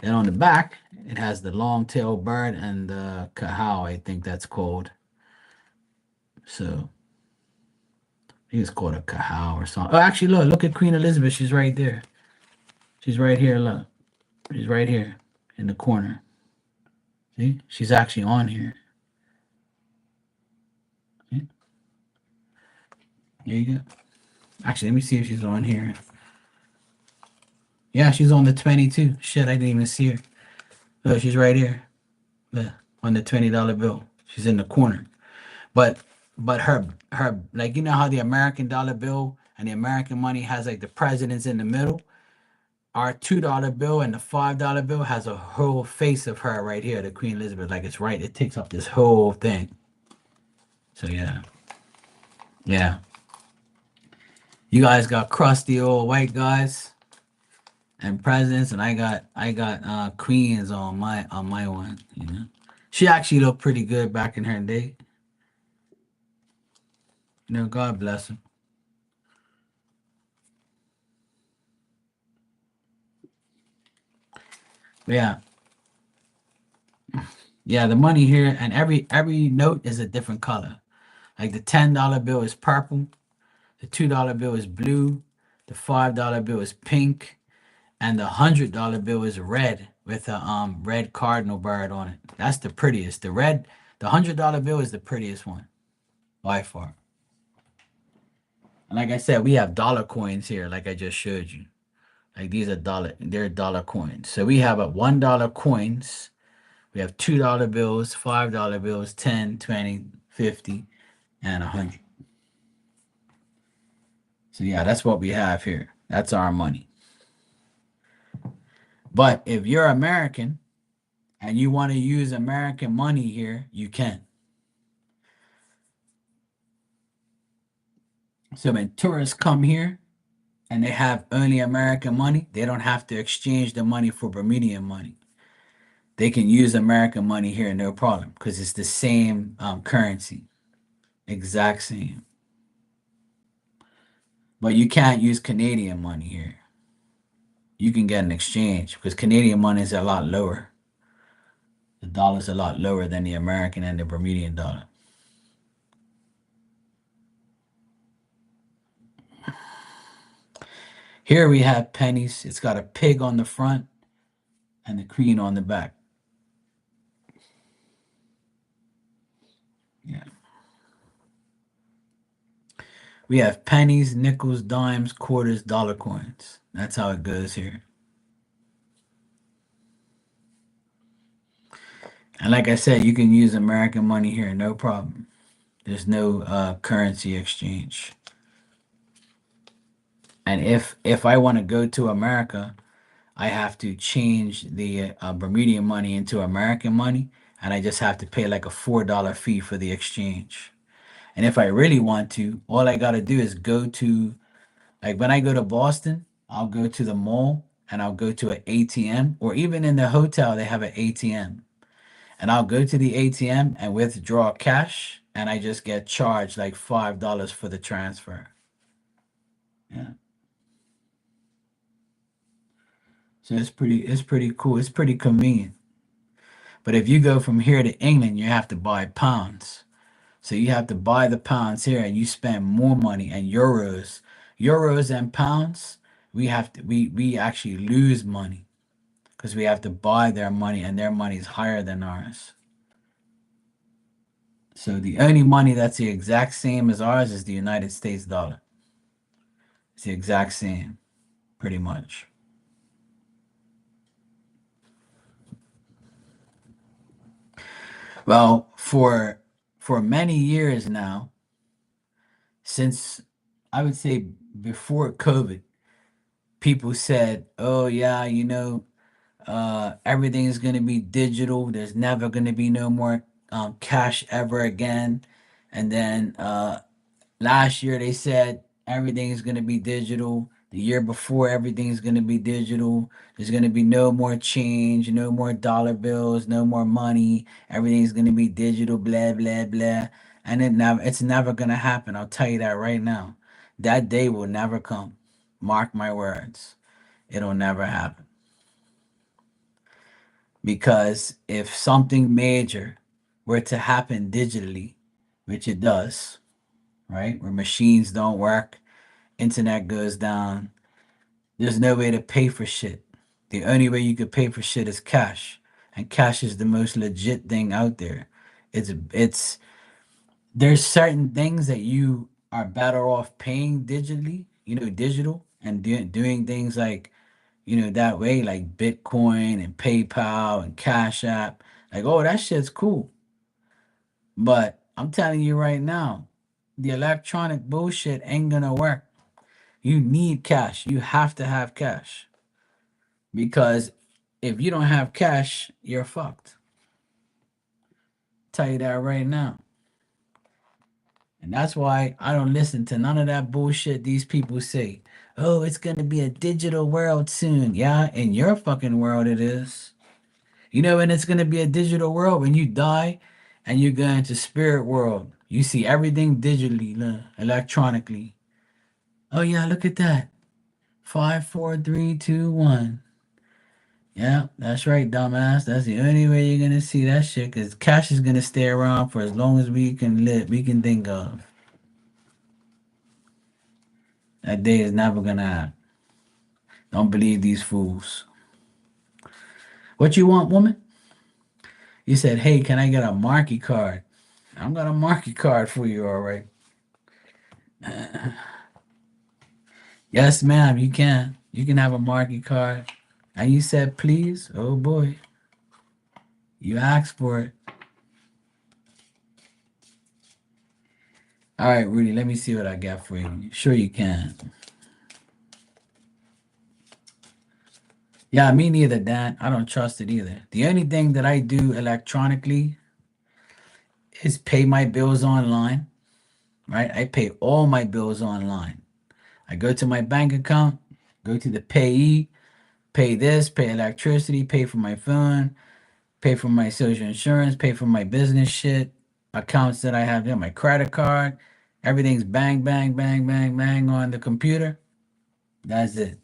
Then on the back, it has the long-tailed bird and the cahao, I think that's called. So I think it's called a cahao or something. Oh, actually, look at Queen Elizabeth. She's right there. She's right here. Look, she's right here in the corner. See, she's actually on here. See? There you go. Actually, let me see if she's on here. Yeah, she's on the 22. Shit, I didn't even see her. Look, she's right here. Look, on the $20 bill. She's in the corner. But her like how the American dollar bill and the American money has like the presidents in the middle. our $2 bill and the $5 bill has a whole face of her right here, the Queen Elizabeth. Like it's right, it takes up this whole thing. So yeah, yeah. You guys got crusty old white guys and presidents, and I got queens on my one. You know, she actually looked pretty good back in her day. You know, God bless her. But yeah, yeah. The money here and every note is a different color. Like the $10 bill is purple, the $2 bill is blue, the $5 bill is pink, and the $100 bill is red with a red cardinal bird on it. That's the prettiest. The $100 bill is the prettiest one by far. And like I said, we have dollar coins here, like I just showed you. Like these are they're dollar coins. So we have a $1 coins. We have $2 bills, $5 bills, 10, 20, 50, and 100. So yeah, that's what we have here. That's our money. But if you're American and you want to use American money here, you can. So when tourists come here and they have only American money, they don't have to exchange the money for Bermudian money. They can use American money here, no problem, because it's the same currency, exact same. But you can't use Canadian money here. You can get an exchange because Canadian money is a lot lower. The dollar's a lot lower than the American and the Bermudian dollar. Here we have pennies. It's got a pig on the front and the queen on the back. Yeah. We have pennies, nickels, dimes, quarters, dollar coins. That's how it goes here. And like I said, you can use American money here, no problem. There's no currency exchange. And if I want to go to America, I have to change the Bermudian money into American money, and I just have to pay like a $4 fee for the exchange. And if I really want to, all I gotta do is go to like when I go to Boston, I'll go to the mall and I'll go to an ATM, or even in the hotel they have an ATM, and I'll go to the ATM and withdraw cash, and I just get charged like $5 for the transfer. Yeah. So it's pretty cool. It's pretty convenient. But if you go from here to England, you have to buy pounds. So you have to buy the pounds here and you spend more money and euros. Euros and pounds, we actually lose money because we have to buy their money and their money is higher than ours. So the only money that's the exact same as ours is the United States dollar. It's the exact same, pretty much. Well, for many years now, since I would say before COVID, people said, "Oh yeah, everything is going to be digital. There's never going to be no more cash ever again." And then last year they said everything is going to be digital. The year before, everything is going to be digital. There's going to be no more change, no more dollar bills, no more money. Everything's going to be digital, blah, blah, blah. And it's never going to happen. I'll tell you that right now. That day will never come. Mark my words. It'll never happen. Because if something major were to happen digitally, which it does, right? Where machines don't work, internet goes down, there's no way to pay for shit. The only way you could pay for shit is cash. And cash is the most legit thing out there. It's there's certain things that you are better off paying digitally, digital and doing things like, that way, like Bitcoin and PayPal and Cash App. Like, oh, that shit's cool. But I'm telling you right now, the electronic bullshit ain't gonna work. You need cash. You have to have cash. Because if you don't have cash, you're fucked. Tell you that right now. And that's why I don't listen to none of that bullshit these people say. Oh, it's going to be a digital world soon. Yeah, in your fucking world it is. You know when it's going to be a digital world? When you die and you go into spirit world. You see everything digitally, electronically. Oh yeah, look at that. Five, four, three, two, one. Yeah, that's right, dumbass. That's the only way you're gonna see that shit, because cash is gonna stay around for as long as we can live, we can think of. That day is never gonna happen. Don't believe these fools. What you want, woman? You said, hey, can I get a marquee card? I'm got a marquee card for you, all right. Yes, ma'am, you can. You can have a marquee card. And you said, please? Oh boy. You asked for it. All right, Rudy, let me see what I got for you. Sure you can. Yeah, me neither, Dan. I don't trust it either. The only thing that I do electronically is pay my bills online, right? I pay all my bills online. I go to my bank account, go to the payee, pay this, pay electricity, pay for my phone, pay for my social insurance, pay for my business shit, accounts that I have there, my credit card. Everything's bang, bang, bang, bang, bang on the computer. That's it.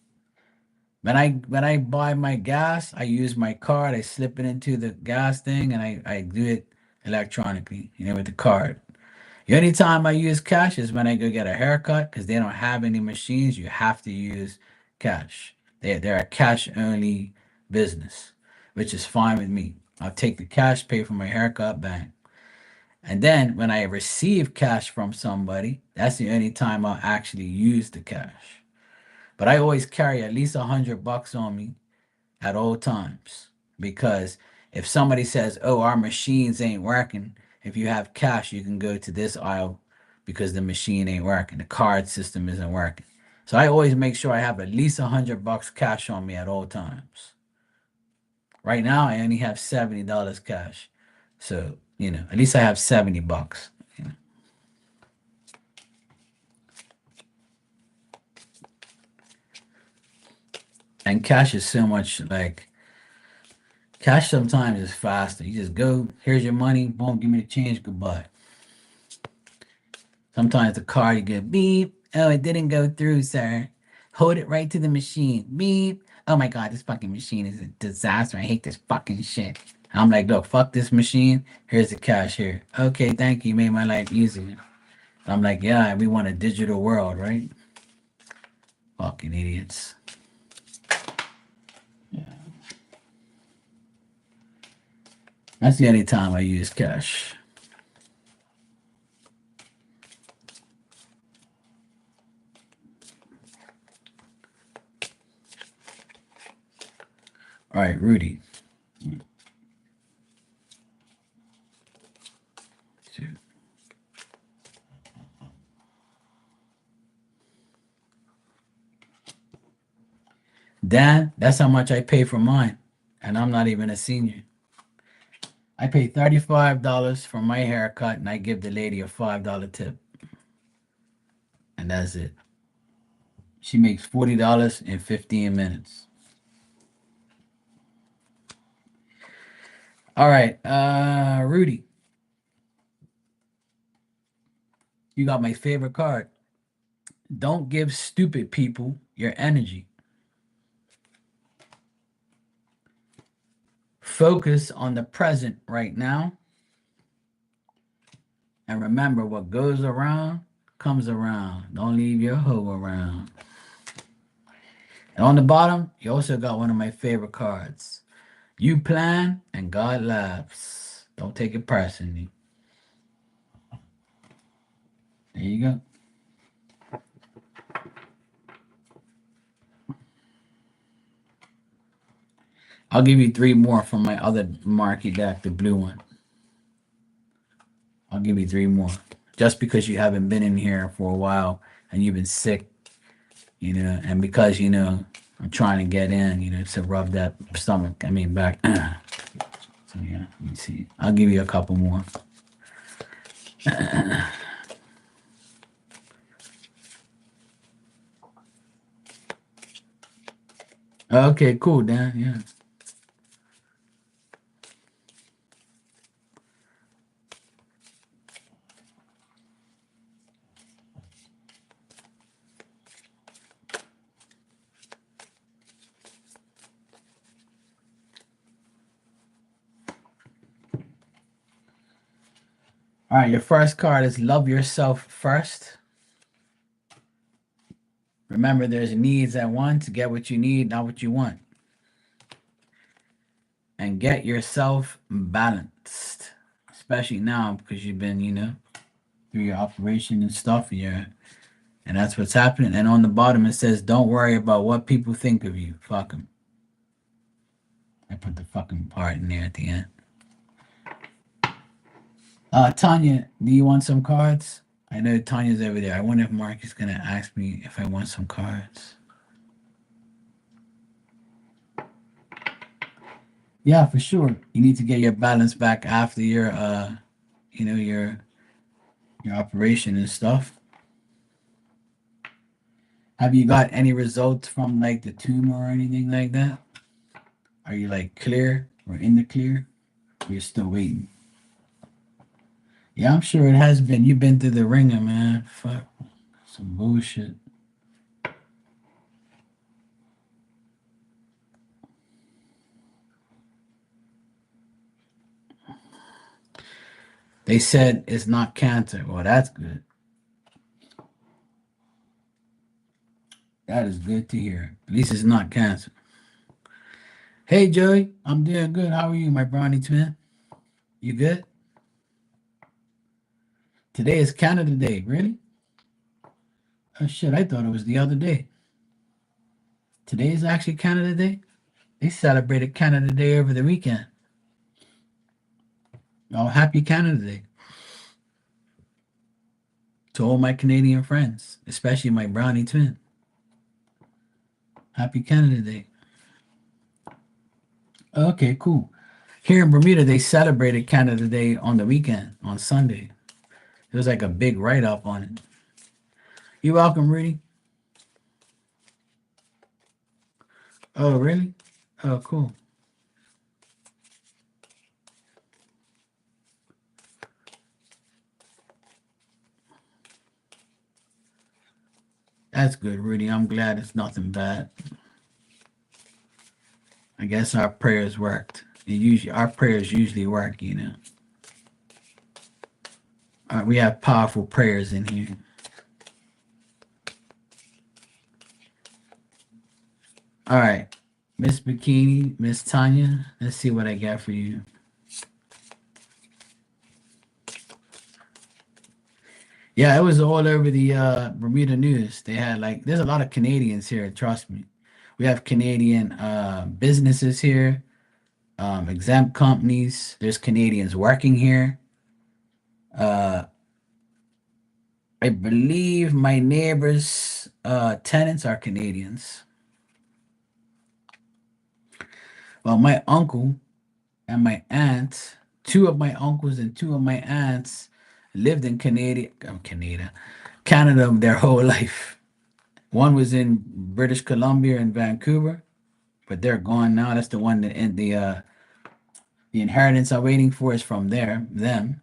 When I buy my gas, I use my card. I slip it into the gas thing, and I do it electronically, with the card. The only time I use cash is when I go get a haircut because they don't have any machines. You have to use cash. They're a cash only business, which is fine with me. I'll take the cash, pay for my haircut, bang. And then when I receive cash from somebody, that's the only time I'll actually use the cash. But I always carry at least $100 on me at all times, because if somebody says, "Oh, our machines ain't working," if you have cash, you can go to this aisle because the machine ain't working, the card system isn't working. So I always make sure I have at least $100 cash on me at all times. Right now, I only have $70 cash, so at least I have $70. And cash is so much like cash. Sometimes is faster. You just go, here's your money, boom, give me the change, goodbye. Sometimes the card you get beep. Oh, it didn't go through, sir. Hold it right to the machine. Beep. Oh my god, this fucking machine is a disaster. I hate this fucking shit. I'm like, look, fuck this machine. Here's the cash here. Okay, thank you. Made my life easier. I'm like, yeah, we want a digital world, right? Fucking idiots. Yeah. That's the only time I use cash. All right, Rudy. Dan, that's how much I pay for mine. And I'm not even a senior. I pay $35 for my haircut and I give the lady a $5 tip. And that's it. She makes $40 in 15 minutes. All right, Rudy, you got my favorite card. Don't give stupid people your energy. Focus on the present right now. And remember, what goes around comes around. Don't leave your hoe around. And on the bottom, you also got one of my favorite cards. You plan and God laughs. Don't take it personally. There you go. I'll give you three more from my other marquee deck, the blue one. I'll give you three more. Just because you haven't been in here for a while and you've been sick, and because, I'm trying to get in, to rub that stomach. I mean, back. So yeah, let me see. I'll give you a couple more. Okay, cool, Dan. Yeah. All right, your first card is love yourself first. Remember, there's needs at once. Get what you need, not what you want. And get yourself balanced, especially now because you've been, through your operation and stuff. And that's what's happening. And on the bottom, it says, don't worry about what people think of you. Fuck them. I put the fucking part in there at the end. Tanya, do you want some cards? I know Tanya's over there. I wonder if Mark is going to ask me if I want some cards. Yeah, for sure. You need to get your balance back after your, your operation and stuff. Have you got any results from like the tumor or anything like that? Are you like clear or in the clear? Or you're still waiting? Yeah, I'm sure it has been. You've been through the ringer, man. Fuck. Some bullshit. They said it's not cancer. Well, that's good. That is good to hear. At least it's not cancer. Hey, Joey. I'm doing good. How are you, my brownie twin? You good? Today is Canada Day. Really? Oh, shit. I thought it was the other day. Today is actually Canada Day? They celebrated Canada Day over the weekend. Oh, happy Canada Day to all my Canadian friends, especially my brownie twin. Happy Canada Day. Okay, cool. Here in Bermuda, they celebrated Canada Day on the weekend, on Sunday. It was like a big write up on it. You're welcome, Rudy. Oh, really? Oh, cool. That's good, Rudy. I'm glad it's nothing bad. I guess our prayers worked. Our prayers usually work. We have powerful prayers in here. All right, Miss Bikini, Miss Tanya. Let's see what I got for you. Yeah, it was all over the Bermuda news. They had there's a lot of Canadians here. Trust me. We have Canadian businesses here, exempt companies. There's Canadians working here. Uh, I believe my neighbors' tenants are Canadians. Well, my uncle and my aunt, two of my uncles and two of my aunts lived in Canada their whole life. One was in British Columbia and Vancouver, but they're gone now. That's the one that in the inheritance I'm waiting for is from them.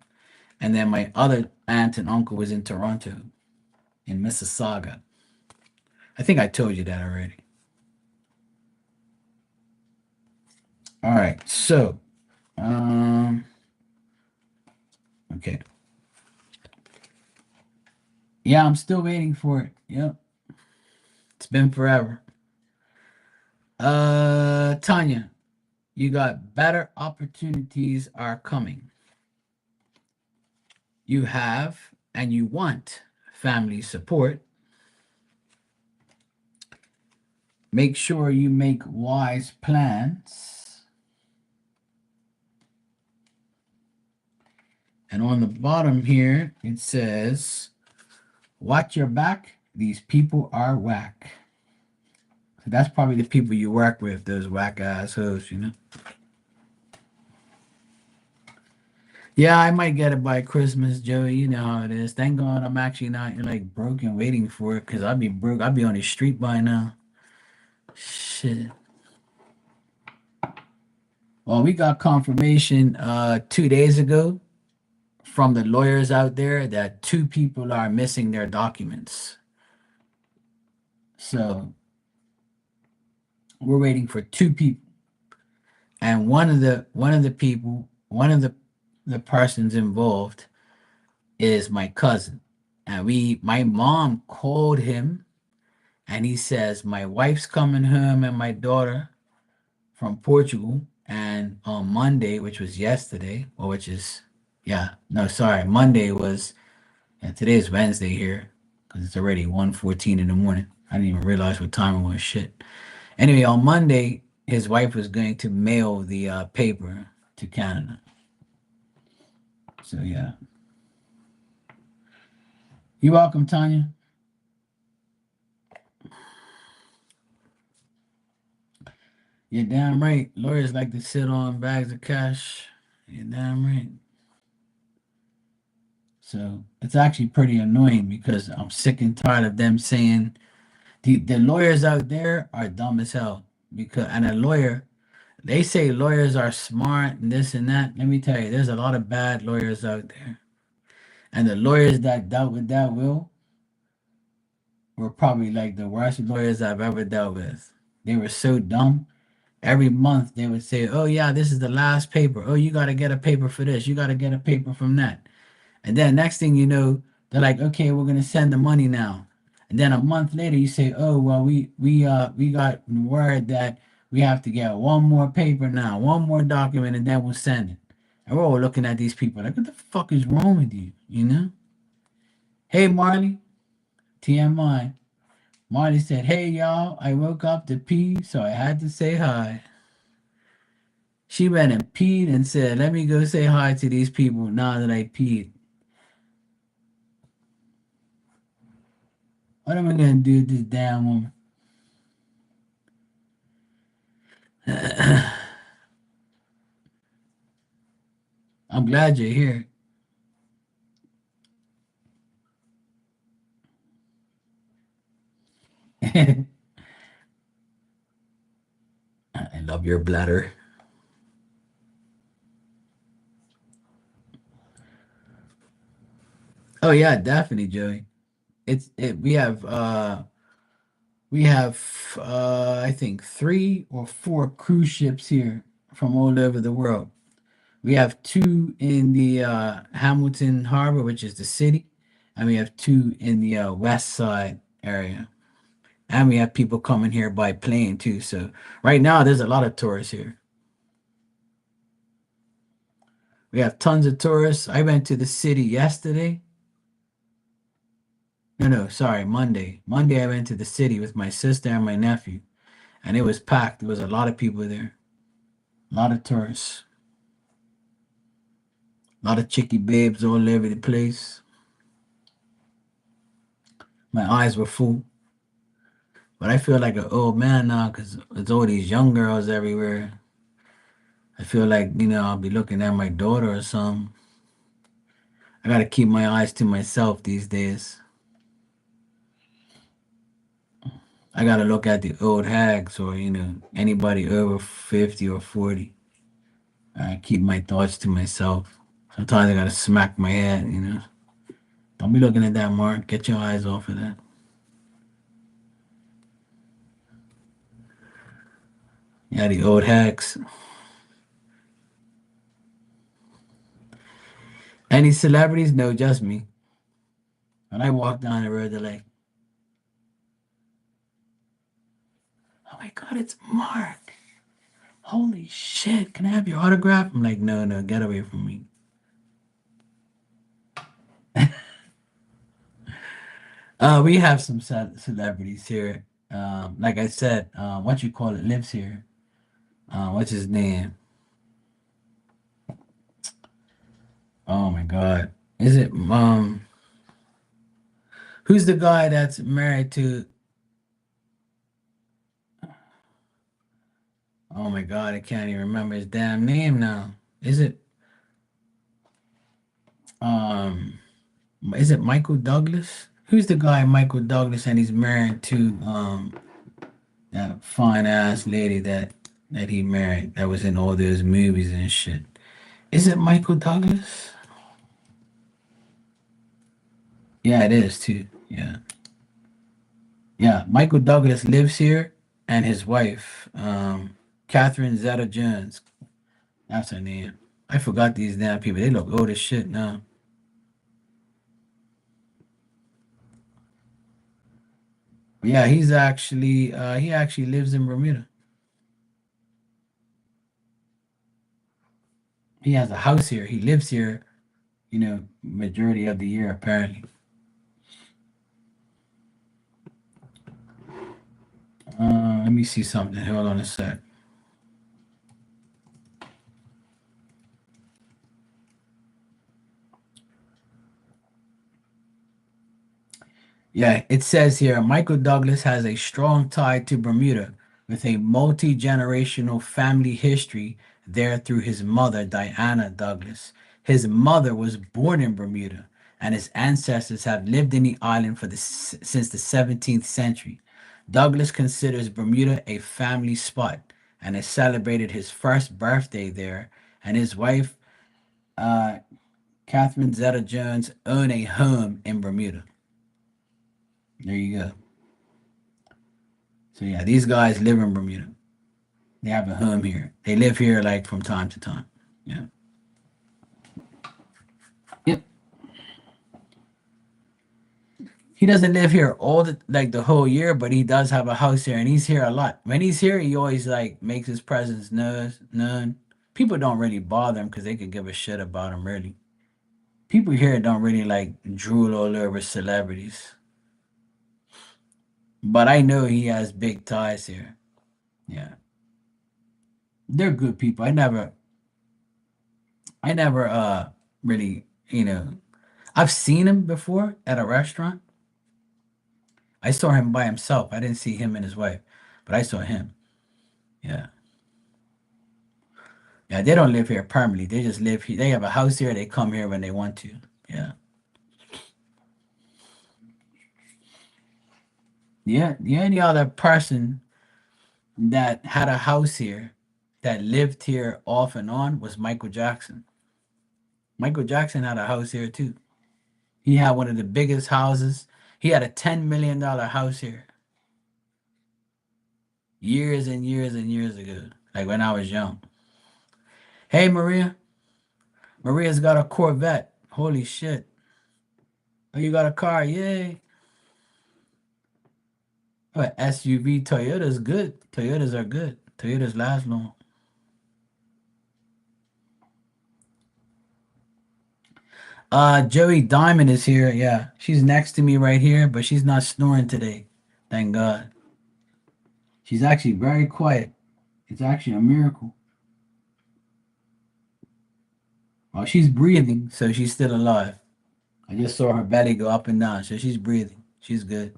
And then my other aunt and uncle was in Toronto, in Mississauga. I think I told you that already. All right, so um, okay, yeah, I'm still waiting for it. Yep, it's been forever. Tanya, you got better opportunities are coming. You have and you want family support. Make sure you make wise plans. And on the bottom here, it says, watch your back. These people are whack. So that's probably the people you work with, those whack ass hoes, you know? Yeah, I might get it by Christmas, Joey. You know how it is. Thank God I'm actually not like broke and waiting for it because I'd be broke. I'd be on the street by now. Shit. Well, we got confirmation 2 days ago from the lawyers out there that two people are missing their documents. So we're waiting for two people. And one of the people, one of the persons involved is my cousin. And my mom called him and he says, my wife's coming home and my daughter from Portugal. And on Monday, which was yesterday, or which is, yeah, no, sorry, Monday was, and today is Wednesday here because it's already 1:14 in the morning. I didn't even realize what time it was. Shit. Anyway, on Monday, his wife was going to mail the paper to Canada. So, yeah. You're welcome, Tanya. You're damn right. Lawyers like to sit on bags of cash. You're damn right. So it's actually pretty annoying because I'm sick and tired of them saying the lawyers out there are dumb as hell. Because and a lawyer, they say lawyers are smart and this and that. Let me tell you, there's a lot of bad lawyers out there. And the lawyers that dealt with that will were probably like the worst lawyers I've ever dealt with. They were so dumb. Every month they would say, "Oh yeah, this is the last paper. Oh, you got to get a paper for this. You got to get a paper from that." And then next thing you know, they're like, "Okay, we're gonna send the money now." And then a month later, you say, "Oh well, we got word that we have to get one more paper now, one more document, and then we'll send it." And we're all looking at these people like, "What the fuck is wrong with you?" You know? Hey, Marley, TMI. Marty said, "Hey y'all, I woke up to pee, so I had to say hi." She went and peed and said, "Let me go say hi to these people now that I peed." What am I gonna do with this damn woman? I'm glad you're here. I love your bladder. Oh yeah, definitely, Joey. We have I think 3 or 4 cruise ships here from all over the world. We have two in the Hamilton Harbor, which is the city, and we have two in the West Side area. And we have people coming here by plane too. So right now there's a lot of tourists here. We have tons of tourists. I went to the city yesterday. No, no, sorry, Monday. Monday I went to the city with my sister and my nephew, and it was packed. There was a lot of people there. A lot of tourists. A lot of chicky babes all over the place. My eyes were full. But I feel like an old man now because there's all these young girls everywhere. I feel like, I'll be looking at my daughter or something. I gotta keep my eyes to myself these days. I gotta look at the old hags or, anybody over 50 or 40. I keep my thoughts to myself. Sometimes I gotta smack my head. Don't be looking at that, Mark. Get your eyes off of that. Yeah, the old hags. Any celebrities? No, just me. When I walk down the road, they're like, "Oh my God, it's Mark. Holy shit, can I have your autograph?" I'm like, "No, no, get away from me." We have some celebrities here. Like I said, what you call it lives here. What's his name? Oh my God. Is it who's the guy that's married to Oh my God, I can't even remember his damn name now. Is it um is it Michael Douglas? Who's the guy Michael Douglas and he's married to that fine ass lady that he married that was in all those movies and shit. Is it Michael Douglas? Yeah, it is too. Yeah. Yeah. Michael Douglas lives here and his wife, Catherine Zeta Jones. That's her name. I forgot these damn people. They look old as shit now. Yeah, he actually lives in Bermuda. He has a house here. He lives here, majority of the year apparently. Let me see something. Hold on a sec. Yeah, it says here Michael Douglas has a strong tie to Bermuda with a multi-generational family history there through his mother, Diana Douglas. His mother was born in Bermuda, and his ancestors have lived in the island since the 17th century. Douglas considers Bermuda a family spot and has celebrated his first birthday there, and his wife, uh, Catherine Zeta-Jones, own a home in Bermuda. There you go. So yeah, these guys live in Bermuda. They have a home here. They live here like from time to time. Yeah. Yep. He doesn't live here all the whole year, but he does have a house here and he's here a lot. When he's here, he always like makes his presence known. People don't really bother him because they could give a shit about him really. People here don't really like drool all over celebrities. But I know he has big ties here. Yeah. They're good people. I never really, I've seen him before at a restaurant. I saw him by himself. I didn't see him and his wife, but I saw him. Yeah. Yeah, they don't live here permanently. They just live here. They have a house here. They come here when they want to. Yeah. Yeah. The only other person that had a house here that lived here off and on was Michael Jackson. Michael Jackson had a house here too. He had one of the biggest houses. He had a $10 million house here years and years and years ago, like when I was young. Hey, Maria. Maria's got a Corvette. Holy shit. Oh, you got a car. Yay. Oh, SUV. Toyota's good. Toyotas are good. Toyotas last long. Joey Diamond is here. Yeah. She's next to me right here, but she's not snoring today. Thank God. She's actually very quiet. It's actually a miracle. Oh, she's breathing, so she's still alive. I just saw her belly go up and down, so she's breathing. She's good.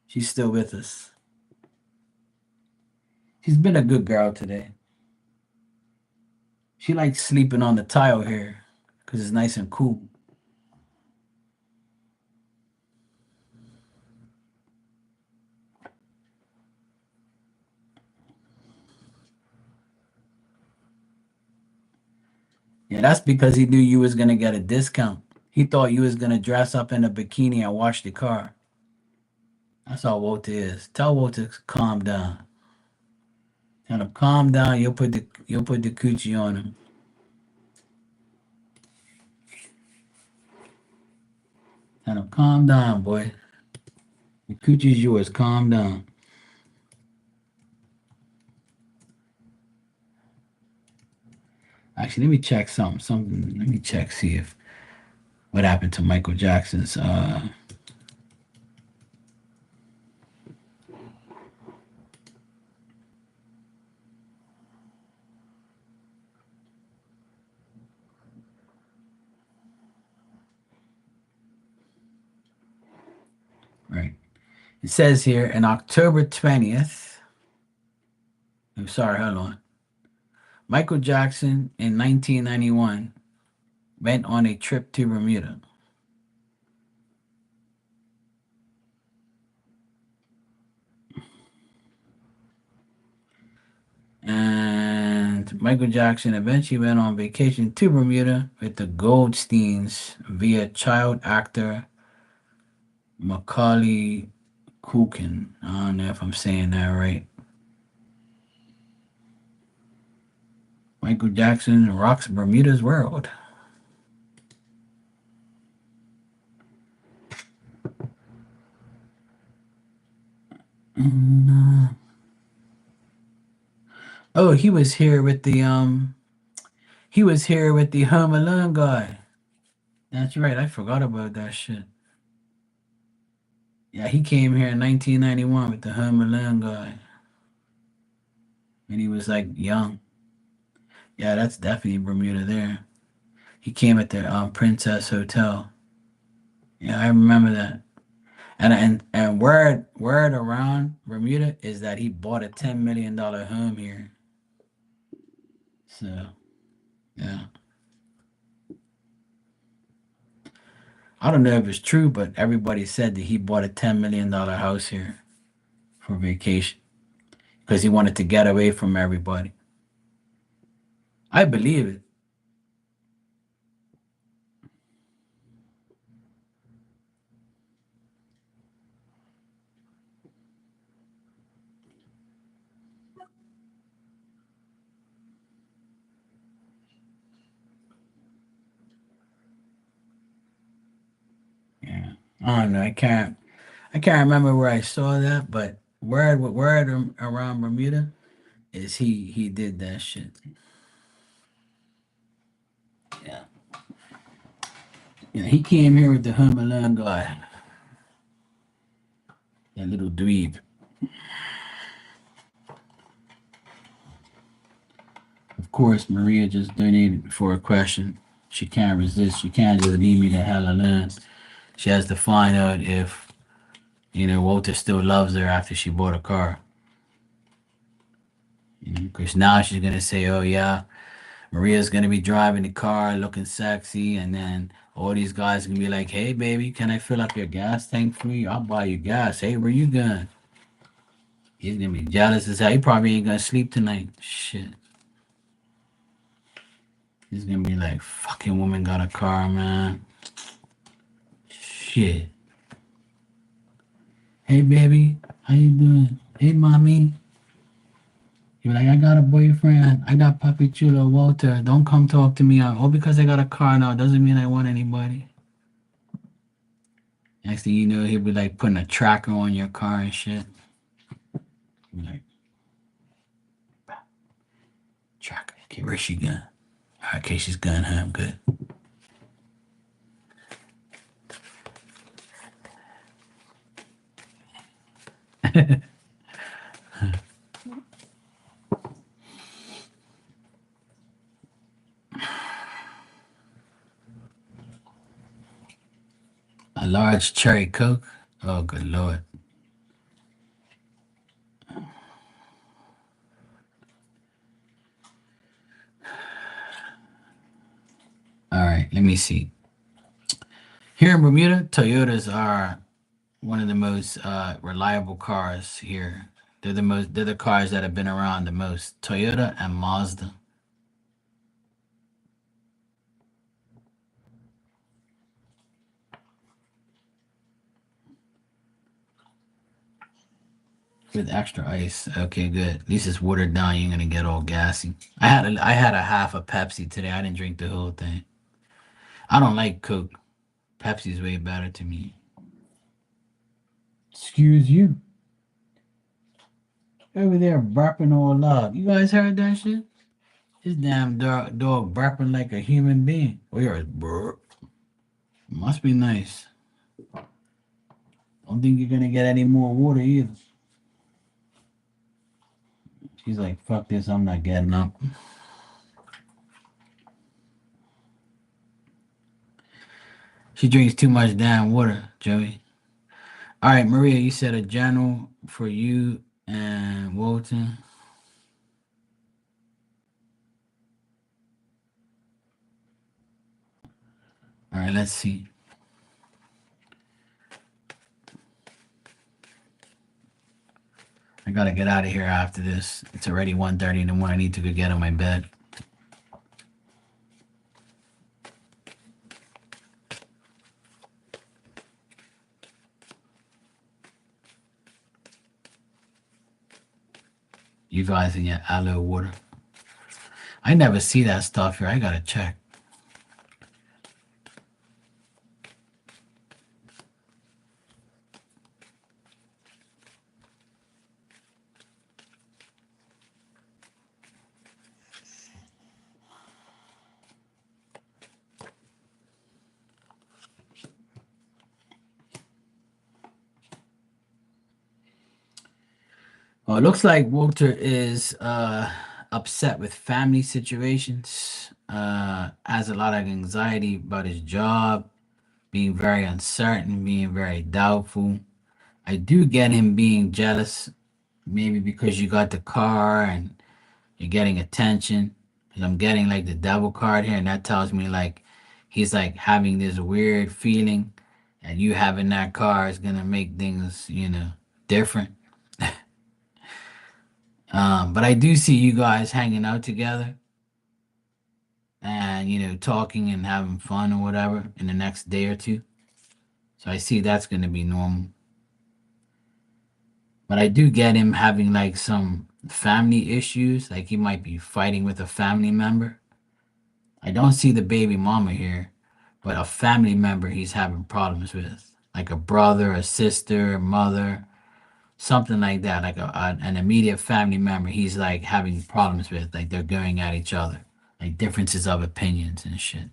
She's still with us. She's been a good girl today. She likes sleeping on the tile here because it's nice and cool. Yeah, that's because he knew you was gonna get a discount. He thought you was gonna dress up in a bikini and wash the car. That's all Walter is. Tell Walter to calm down. Tell him calm down. You'll put the coochie on him. Tell him calm down, boy. The coochie's yours. Calm down. Actually, let me check something. Something. Let me check. See if what happened to Michael Jackson's. Right. It says here in October 20th. I'm sorry. Hold on. Michael Jackson in 1991 went on a trip to Bermuda. And Michael Jackson eventually went on vacation to Bermuda with the Goldsteins via child actor Macaulay Culkin. I don't know if I'm saying that right. Michael Jackson rocks Bermuda's world. Mm. Oh, he was here with the Home Alone guy. That's right. I forgot about that shit. Yeah, he came here in 1991 with the Home Alone guy, and he was like young. Yeah, that's definitely Bermuda there. He came at the Princess Hotel. Yeah, I remember that. And word around Bermuda is that he bought a $10 million home here. So yeah, I don't know if it's true, but everybody said that he bought a $10 million house here for vacation because he wanted to get away from everybody. I believe it. Yeah, I don't know. I can't remember where I saw that, but word around Bermuda is he did that shit. Yeah, yeah. He came here with the Home Alone guy, that little dweeb. Of course, Maria just donated for a question. She can't resist. She can't just leave me the hell alone. She has to find out if Walter still loves her after she bought a car. Because now she's gonna say, "Oh yeah, Maria's gonna be driving the car, looking sexy," and then all these guys gonna be like, "Hey baby, can I fill up your gas tank for you? I'll buy you gas. Hey, where you going?" He's gonna be jealous as hell. He probably ain't gonna sleep tonight. Shit. He's gonna be like, "Fucking woman got a car, man." Shit. Hey baby, how you doing? Hey mommy. You're like, I got a boyfriend. I got Papi Chulo Walter. Don't come talk to me. All because I got a car now doesn't mean I want anybody. Next thing you know, he'll be like putting a tracker on your car and shit. I'm like, tracker. Okay, where's she going? Okay, she's going home. Good. A large cherry Coke. Oh, good lord. All right, let me see. Here in Bermuda, Toyotas are one of the most reliable cars here. They're the cars that have been around the most. Toyota and Mazda. With extra ice. Okay, good. At least it's watered down. You ain't gonna get all gassy. I had a half a Pepsi today. I didn't drink the whole thing. I don't like Coke. Pepsi's way better to me. Excuse you. Over there burping all loud. You guys heard that shit? This damn dog burping like a human being. We are burp. Must be nice. Don't think you're gonna get any more water either. She's like, fuck this, I'm not getting up. She drinks too much damn water, Joey. All right, Maria, you said a general for you and Walton. All right, let's see. I gotta get out of here after this. It's already 1:30 in the morning. I need to go get on my bed. You guys in your aloe water. I never see that stuff here. I gotta check. Well, it looks like Walter is upset with family situations, has a lot of anxiety about his job, being very uncertain, being very doubtful. I do get him being jealous, maybe because you got the car and you're getting attention. 'Cause I'm getting like the devil card here, and that tells me like he's like having this weird feeling, and you having that car is gonna make things, different. But I do see you guys hanging out together and talking and having fun or whatever in the next day or two. So I see that's gonna be normal. But I do get him having like some family issues, like he might be fighting with a family member. I don't see the baby mama here, but a family member he's having problems with, like a brother, a sister, a mother, something like that, like an immediate family member he's like having problems with, like they're going at each other, like differences of opinions and shit.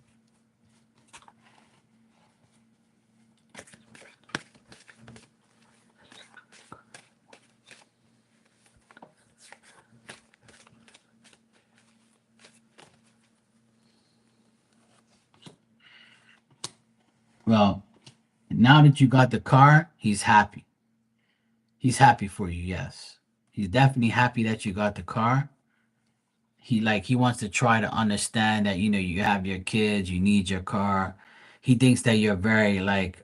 Well, now that you got the car, he's happy. He's happy for you, yes. He's definitely happy that you got the car. He wants to try to understand that you have your kids, you need your car. He thinks that you're very like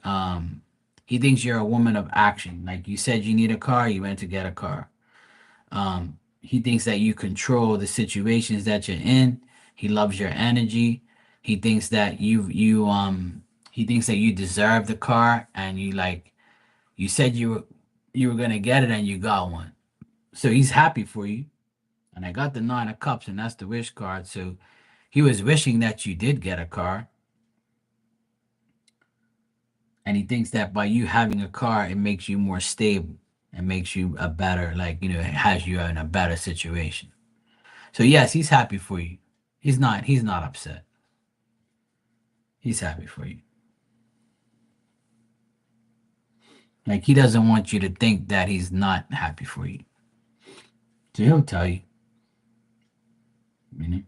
he thinks you're a woman of action. Like you said you need a car, you went to get a car. He thinks that you control the situations that you're in. He loves your energy. He thinks that he thinks that you deserve the car, and you said you were gonna get it and you got one. So he's happy for you. And I got the nine of cups, and that's the wish card. So he was wishing that you did get a car. And he thinks that by you having a car, it makes you more stable and makes you a better, like, it has you in a better situation. So yes, he's happy for you. He's not upset. He's happy for you. Like he doesn't want you to think that he's not happy for you. So he'll tell you. You know?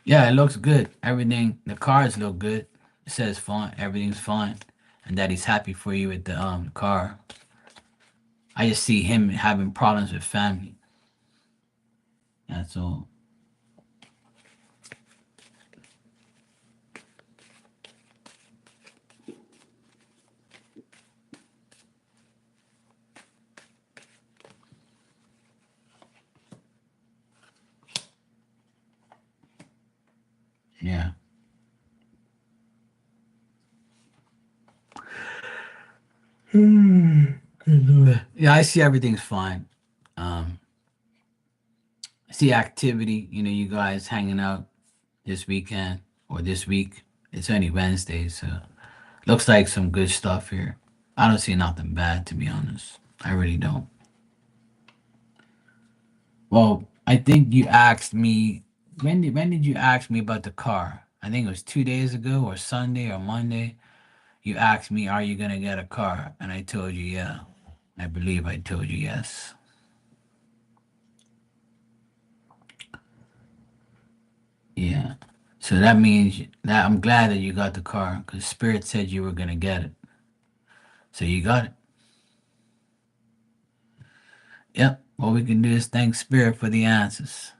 Yeah, it looks good. Everything, the cars look good. It says fine, everything's fine, and that he's happy for you with the car. I just see him having problems with family. That's all. Yeah. Good Lord. Yeah, I see everything's fine. Um, I see activity. You guys hanging out this weekend or this week. It's only Wednesday, so looks like some good stuff here. I don't see nothing bad, to be honest. I really don't. Well, I think you asked me when did you ask me about the car? I think it was 2 days ago or Sunday or Monday. You asked me, "Are you gonna get a car?" And I told you, yeah. I believe I told you yes. Yeah. So that means that I'm glad that you got the car because Spirit said you were gonna get it. So you got it. Yep. All we can do is thank Spirit for the answers.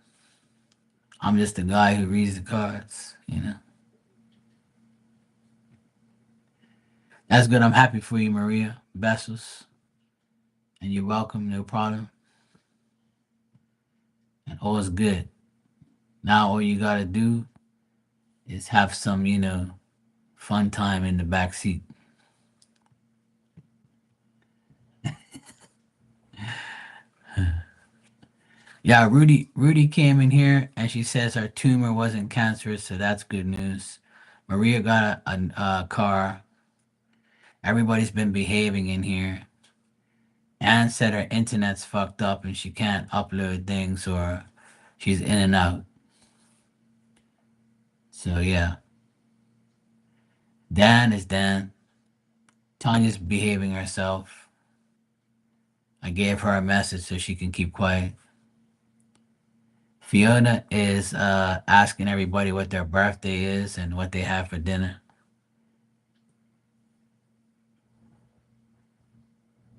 I'm just the guy who reads the cards, you know. That's good. I'm happy for you, Maria Bessos. And you're welcome, no problem. And all is good. Now all you gotta do is have some, fun time in the back seat. Yeah, Rudy came in here and she says her tumor wasn't cancerous, so that's good news. Maria got a car. Everybody's been behaving in here. Anne said her internet's fucked up and she can't upload things or she's in and out. So yeah. Dan is Dan. Tanya's behaving herself. I gave her a message so she can keep quiet. Fiona is asking everybody what their birthday is and what they have for dinner.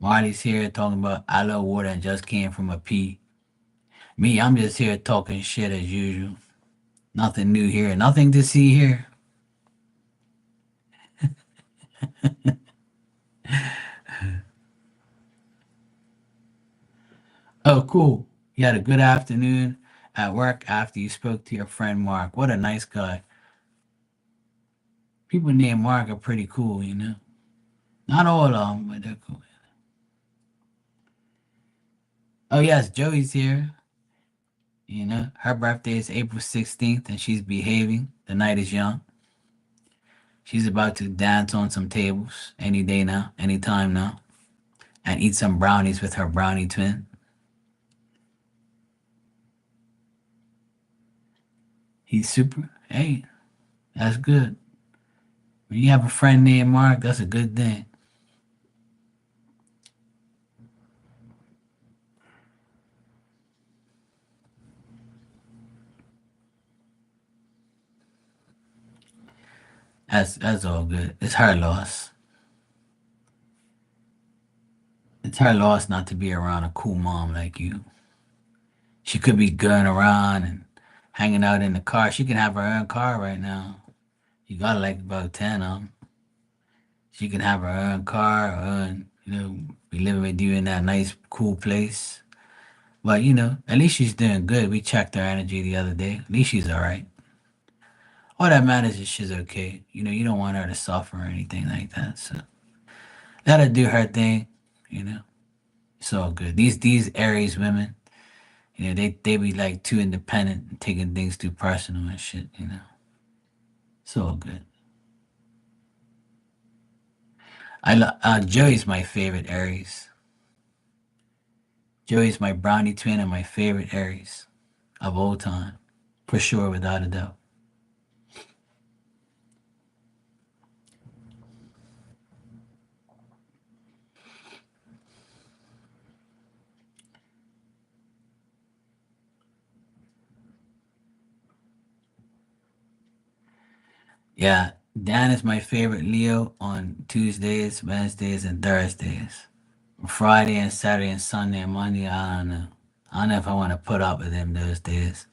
Marty's here talking about I love water and just came from a pee. Me, I'm just here talking shit as usual. Nothing new here. Nothing to see here. Oh, cool. You had a good afternoon at work after you spoke to your friend Mark. What a nice guy. People named Mark are pretty cool, you know. Not all of them, but they're cool. Oh, yes, Joey's here. You know, her birthday is April 16th and she's behaving. The night is young. She's about to dance on some tables any day now, anytime now, and eat some brownies with her brownie twin. He's super. Hey, that's good. When you have a friend named Mark, that's a good thing. That's all good. It's her loss. It's her loss not to be around a cool mom like you. She could be going around and hanging out in the car. She can have her own car right now. You got like about 10 of them. She can have her own car, her own, be living with you in that nice, cool place. But, at least she's doing good. We checked her energy the other day. At least she's all right. All that matters is she's okay. You don't want her to suffer or anything like that. So let her do her thing. You know, it's all good. These Aries women, they be like too independent and taking things too personal and shit. It's all good. Joey's my favorite Aries. Joey's my brownie twin and my favorite Aries of all time, for sure, without a doubt. Yeah, Dan is my favorite Leo on Tuesdays, Wednesdays, and Thursdays. Friday and Saturday and Sunday and Monday, I don't know. I don't know if I want to put up with him those days.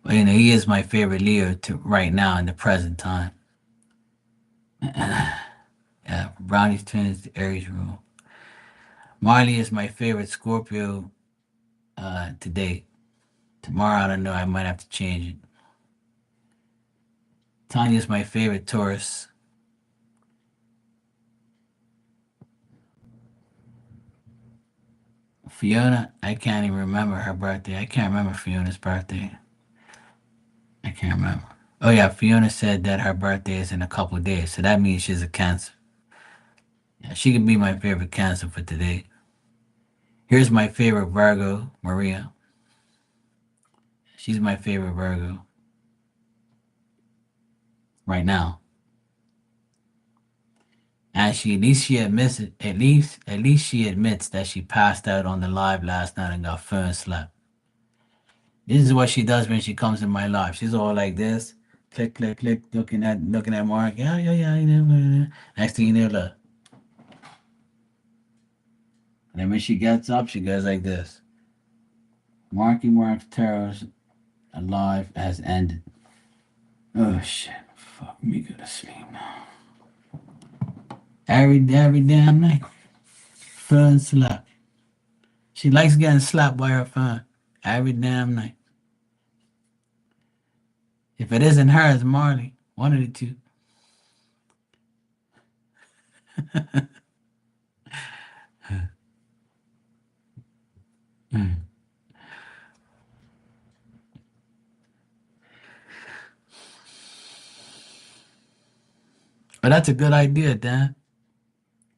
But he is my favorite Leo to right now in the present time. Yeah, Brownies twins, the Aries rule. Marley is my favorite Scorpio to date. Tomorrow, I don't know. I might have to change it. Tanya is my favorite Taurus. Fiona, I can't even remember her birthday. I can't remember Fiona's birthday. I can't remember. Oh yeah, Fiona said that her birthday is in a couple of days, so that means she's a Cancer. Yeah, she could be my favorite Cancer for today. Here's my favorite Virgo, Maria. She's my favorite Virgo right now. And she admits it. At least she admits that she passed out on the live last night and got phone slapped. This is what she does when she comes in my life. She's all like this, click, click, click, looking at Mark. Yeah. Next thing you know, look, And then when she gets up, she goes like this. Marky Mark's terrors alive has ended. Oh shit. Fuck me, go to sleep now. Every damn night. Fun slap. She likes getting slapped by her phone. Every damn night. If it isn't her, it's Marley. One of the two. But that's a good idea, Dan.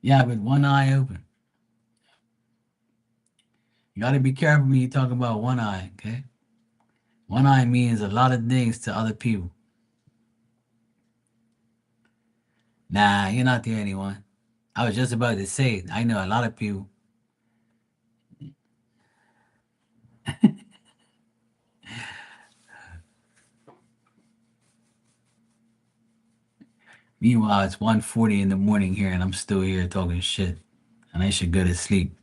Yeah, with one eye open. You got to be careful when you talk about one eye, okay? One eye means a lot of things to other people. Nah, you're not the only one. I was just about to say, I know a lot of people. Meanwhile, it's 1:40 in the morning here, and I'm still here talking shit. And I should go to sleep.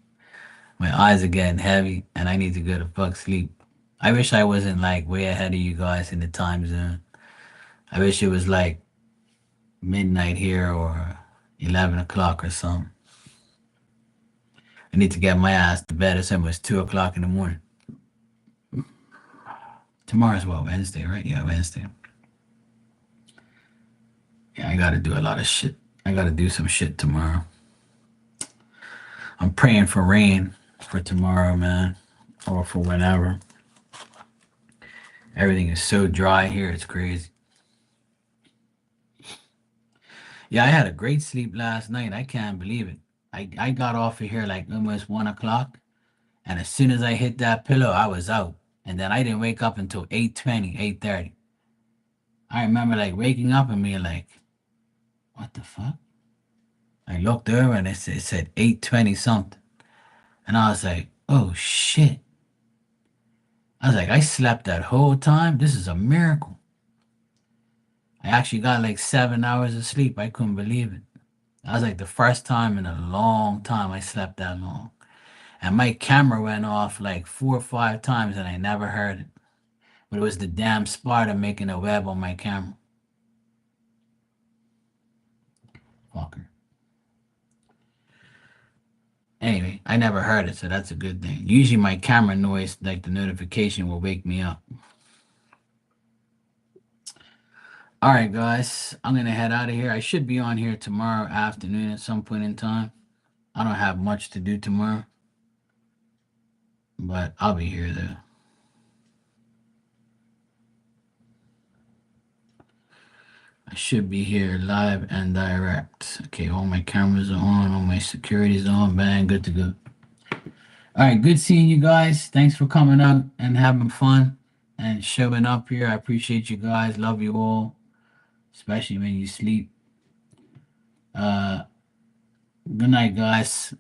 My eyes are getting heavy, and I need to go to fuck sleep. I wish I wasn't like way ahead of you guys in the time zone. I wish it was like midnight here or 11 o'clock or something. I need to get my ass to bed. It's almost 2 o'clock in the morning. Tomorrow's what, Wednesday, right? Yeah, Wednesday. Yeah, I gotta do a lot of shit. I gotta do some shit tomorrow. I'm praying for rain for tomorrow, man, or for whenever. Everything is so dry here, it's crazy. Yeah, I had a great sleep last night. I can't believe it. I got off of here like almost 1 o'clock, and as soon as I hit that pillow, I was out. And then I didn't wake up until 8:20, 8:30. I remember like waking up and being like, what the fuck? I looked over and it said 8:20 something. And I was like, oh shit. I was like, I slept that whole time. This is a miracle. I actually got like 7 hours of sleep. I couldn't believe it. That was like the first time in a long time I slept that long. And my camera went off like 4 or 5 times and I never heard it. But it was the damn spider making a web on my camera. Fucker. Anyway, I never heard it, so that's a good thing. Usually my camera noise, like the notification, will wake me up. All right, guys, I'm gonna head out of here. I should be on here tomorrow afternoon at some point in time. I don't have much to do tomorrow, but I'll be here though. I should be here live and direct. Okay, all my cameras are on, all my security's on, bang, good to go. All right, good seeing you guys. Thanks for coming out and having fun and showing up here. I appreciate you guys. Love you all, especially when you sleep. Uh, good night, guys,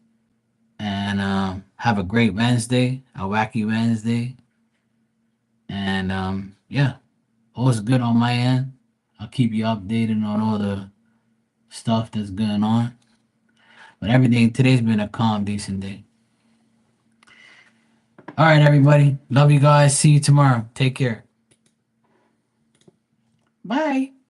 and have a great Wednesday, a wacky Wednesday, and yeah, all's good on my end. I'll keep you updated on all the stuff that's going on. But everything today's been a calm, decent day. All right, everybody. Love you guys. See you tomorrow. Take care. Bye.